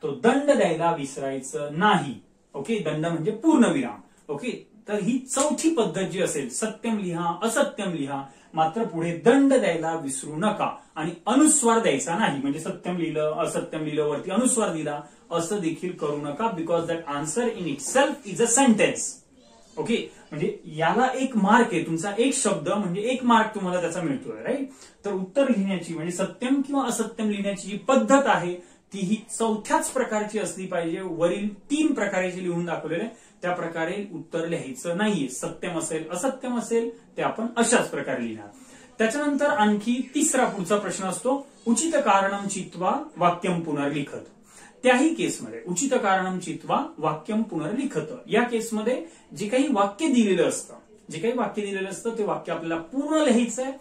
तो दंड द्यायला विसरायचं नाही. ओके, दंड म्हणजे पूर्णविराम. ओके, तर ही चौथी पद्धत जी असेल सत्यम लिहा असत्यम लिहा, मात्र पुढे दंड द्यायला विसरू नका आणि अनुस्वार द्यायचा नाही. म्हणजे सत्यम लिहिलं असत्यम लिहिलं वरती अनुस्वार दिला असं देखील करू नका, because that answer in it self is a sentence. Okay, म्हणजे याला एक मार्क आहे, तुमचा एक शब्द म्हणजे एक मार्क तुम्हाला त्याचा मिळतोय, राईट. तर उत्तर लिहिण्याची म्हणजे सत्यम किंवा असत्यम लिहिण्याची जी पद्धत आहे ती ही चौथ्याच प्रकारची असली पाहिजे. वरील तीन प्रकारे जे लिहून दाखवलेले त्या प्रकारे उत्तर लिहायचं नाहीये. सत्यम असेल असत्यम असेल ते आपण अशाच प्रकारे लिहिणार. त्याच्यानंतर आणखी तिसरा पुढचा प्रश्न असतो उचित कारणम चित्वा वाक्यम पुनर्लिखत. त्याही केसमध्ये उचित कारणम चित्वा वाक्यम पुनर्लिखत, या केसमध्ये जे काही वाक्य दिलेलं असतं ते वाक्य आपल्याला पूर्ण लिहायचंय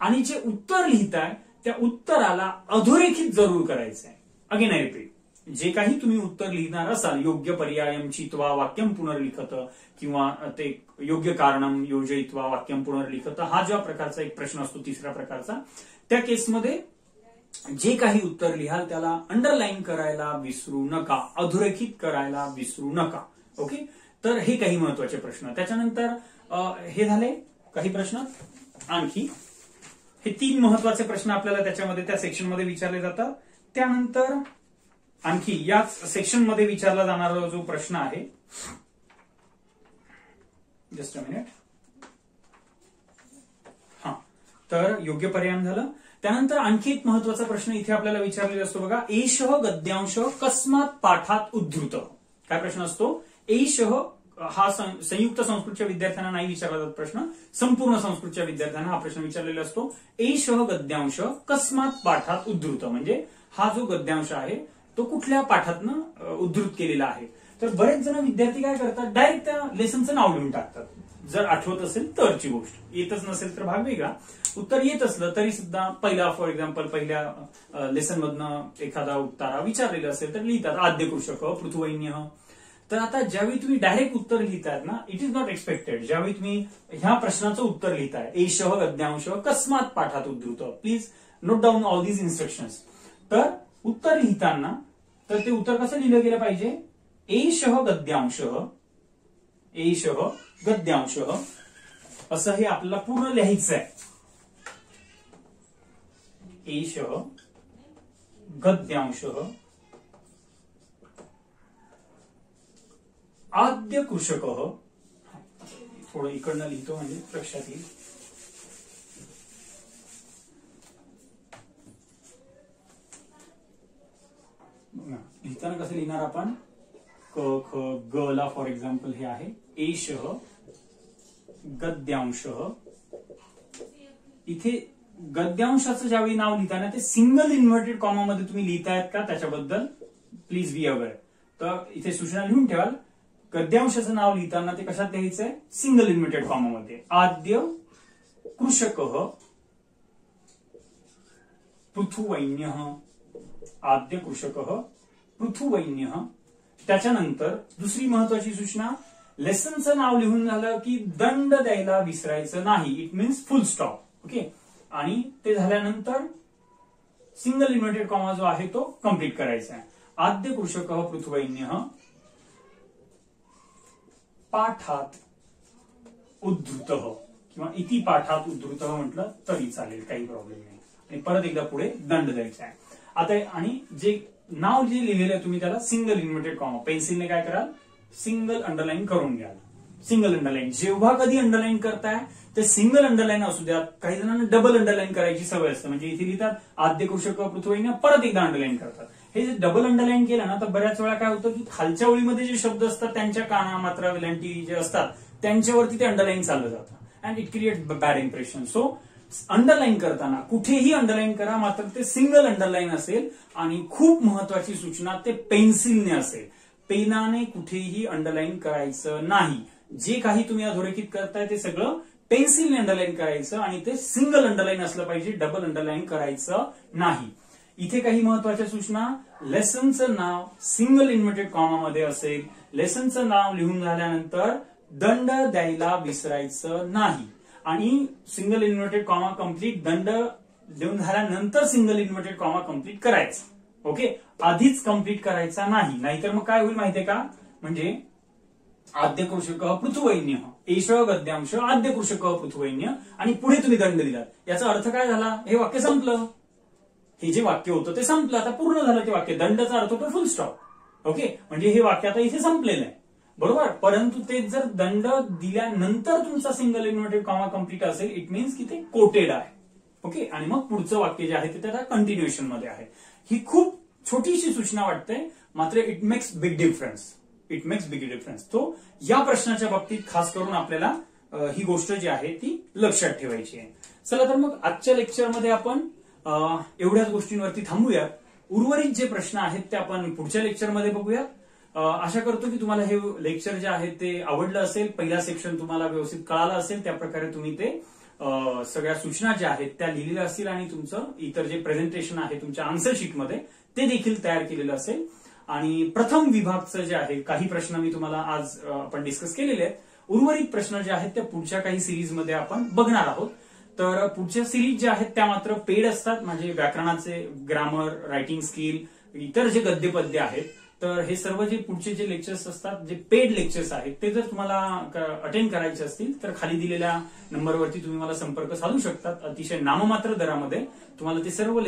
आणि जे उत्तर लिहिताय त्या उत्तराला अधोरेखित जरूर करायचंय. अगेन आय रिपीट, जे काही तुम्ही उत्तर लिहिणार असाल, योग्य पर्यायम चित्वा वाक्यम पुनर्लिखत किंवा ते योग्य कारणम योजयित्वा वाक्यम पुनर्लिखत, हा ज्या प्रकारचा एक प्रश्न असतो तिसऱ्या प्रकारचा, त्या केसमध्ये जे काही उत्तर लिहाल त्याला अंडरलाईन करायला विसरू नका, अधोरेखित करायला विसरू नका. ओके, तर हे काही महत्वाचे प्रश्न. त्याच्यानंतर हे झाले काही प्रश्न. आणखी हे 3 महत्वाचे प्रश्न आपल्याला त्याच्यामध्ये त्या सेक्शनमध्ये विचारले जातात. त्यानंतर आणखी याच सेक्शनमध्ये विचारला जाणारा जो प्रश्न आहे, जस्ट अ मिनिट, हा, तर योग्य पर्याय झालं. त्यानंतर आणखी एक महत्वाचा प्रश्न इथे आपल्याला विचारलेला असतो बघा, एषः गद्यांश कस्मात पाठात उद्धृत. काय प्रश्न असतो? एषः हा संयुक्त संस्कृतच्या विद्यार्थ्यांना नाही विचारला जात प्रश्न, संपूर्ण संस्कृतच्या विद्यार्थ्यांना हा प्रश्न विचारलेला असतो. एषः गद्यांश कस्मात पाठात उद्धृत, म्हणजे हा जो गद्यांश आहे तो कुठल्या पाठातनं उद्धृत केलेला आहे. तर बरेच जण विद्यार्थी काय करतात, डायरेक्ट त्या लेसनचं नाव लिहून टाकतात. जर आठवत असेल तरची गोष्ट, येतच नसेल तर भाग वेगळा. उत्तर येत असलं तरी सुद्धा पहिला, फॉर एक्झाम्पल पहिल्या लेसन मधनं एखादा उत्तर विचारलेला असेल तर लिहितात आद्य कृषक पृथुवैन्य. तर आता ज्यावेळी तुम्ही डायरेक्ट उत्तर लिहितायत ना, इट इज नॉट एक्सपेक्टेड. ज्यावेळी तुम्ही ह्या प्रश्नाचं उत्तर लिहिताय, एषः गद्यांश कस्मात पाठात उद्धृत, please note down all these instructions. तर उत्तर लिहिताना तर ते उत्तर कसं लिहिलं गेलं पाहिजे, एषः गद्यांश, एषः गद्यांश असं हे आपल्याला पूर्ण लिहायचं आहे. एषः गद्यांश आद्य कृषक, थोडं इकडनं लिहितो म्हणजे लक्षात येईल. लिहिताना कसं लिहिणार आपण, क ख ग ला फॉर एक्झाम्पल हे आहे एषः गद्यांश. इथे गद्यांशाचं ज्यावेळी नाव लिहिताना ते सिंगल इन्व्हर्टेड कॉमा मध्ये तुम्ही लिहितायत का त्याच्याबद्दल प्लीज बी अवेअर. तर इथे सूचना लिहून ठेवाल, गद्यांशाचं नाव लिहिताना ते कशात लिहायचंय, सिंगल इन्व्हर्टेड कॉमा मध्ये. आद्य कृषक पृथुवैन्य, आद्य कृषक पृथुवैन्य. त्याच्यानंतर दुसरी महत्वाची सूचना, लेसनचं नाव लिहून झालं की दंड द्यायला विसरायचं नाही. It means full stop. Okay, आणि ते झाल्यानंतर सिंगल इन्व्हर्टेड कॉमा जो आहे तो कम्प्लीट करायचा आहे. आद्य कृषक पृथुवैन्य पाठात उद्धृत किंवा इति पाठात उद्धृत म्हटलं तरी चालेल, काही प्रॉब्लेम नाही. आणि परत एकदा पुढे दंड द्यायचा आहे. आता आणि जे नाव जे लिहिलेलं आहे तुम्ही त्याला सिंगल इन्व्हर्टेड कॉमा पेन्सिलने काय कराल, सिंगल अंडरलाईन करून घ्याल. सिंगल अंडरलाईन जेव्हा कधी अंडरलाईन करताय ते सिंगल अंडरलाईन असू द्या, काही जणांना डबल अंडरलाईन करायची सवय असते. म्हणजे इथे लिहितात आद्य कृषक पृथुवैन्य, परत एकदा अंडरलाईन करतात. हे जे डबल अंडरलाईन केलं ना तर बऱ्याच वेळा काय होतं की खालच्या ओळीमध्ये जे शब्द असतात त्यांच्या काना मात्रा वेलांटी जे असतात त्यांच्यावरती ते अंडरलाईन चाललं जातं and it create bad impression. So underline करताना कुठेही अंडरलाईन करा, मात्र ते सिंगल अंडरलाईन असेल. आणि खूप महत्वाची सूचना, ते पेन्सिलने असेल, पेनाने कुठेही अंडरलाईन करायचं नाही. जे काही तुम्ही अधोरेखित करताय ते सगळं पेन्सिलने अंडरलाईन करायचं आणि ते सिंगल अंडरलाईन असलं पाहिजे, डबल अंडरलाईन करायचं नाही. इथे काही महत्वाच्या सूचना, लेसनचं नाव सिंगल इन्व्हर्टेड कॉमा मध्ये असेल, लेसनचं नाव लिहून झाल्यानंतर दंड द्यायला विसरायचं नाही. आणि सिंगल इन्व्हर्टेड कॉमा कम्प्लीट, दंड देऊन झाल्यानंतर सिंगल इन्व्हर्टेड कॉमा कम्प्लीट करायचा. ओके, आधीच कम्प्लीट करायचा नाही, नाहीतर मग काय होईल माहितीये का, म्हणजे आद्य कृषक पृथुवैन्य, एषः गद्यांश आद्य कृषक पृथुवैन्य आणि पुढे तुम्ही दंड दिलात. याचा अर्थ काय झाला, हे वाक्य संपलं. हे जे वाक्य होतं ते संपलं, आता पूर्ण झालं ते वाक्य. दंडचा अर्थ होतो फुल स्टॉप. ओके, म्हणजे हे वाक्य आता इथे संपलेलं आहे, बरोबर. परंतु ते जर दंड दिल्यानंतर तुमचा सिंगल इन्व्हर्टेड कॉमा कम्प्लीट असेल, इट मीन्स की ते कोटेड आहे. ओके, आणि मग पुढचं वाक्य जे आहे ते त्याच्या कंटिन्युएशन मध्ये आहे. ही खूप छोटीशी सूचना वाटते, मात्र it makes big difference. It makes big difference. तो या प्रश्नाच्या बाबतीत खास करून आपल्याला ही गोष्ट जी आहे ती लक्षात ठेवायची आहे. चला तर मग आजच्या लेक्चरमध्ये आपण एवढ्याच गोष्टींवरती थांबूया. उर्वरित जे प्रश्न आहेत ते आपण पुढच्या लेक्चरमध्ये बघूयात. आशा करतो की तुम्हाला हे लेक्चर जे आहे ते आवडलं असेल. पहिला सेक्शन तुम्हाला व्यवस्थित कळालं असेल. त्याप्रकारे तुम्ही ते सगळ्या सूचना ज्या आहेत त्या लिहिलेल्या असतील आणि तुमचं इतर जे प्रेझेंटेशन आहे तुमच्या आन्सर शीटमध्ये ते देखील तयार केलेलं असेल. आणि प्रथम विभागचं जे आहे काही प्रश्न मी तुम्हाला आज आपण डिस्कस केलेले आहेत. उर्वरित प्रश्न जे आहेत त्या पुढच्या काही सिरीजमध्ये आपण बघणार आहोत. तर पुढच्या सिरीज ज्या आहेत त्या मात्र पेड असतात. म्हणजे व्याकरणाचे, ग्रामर, रायटिंग स्किल, इतर जे गद्यपद्य आहेत, तर हे सर्व जे पुढचे जे लेक्चर्स असतात, जे पेड लेक्चर्स आहेत, ते जर तुम्हाला अटेंड करायचे असतील तर खाली दिलेल्या नंबरवरती तुम्ही मला संपर्क साधू शकतात. अतिशय नाममात्र दरामध्ये तुम्हाला ते सर्व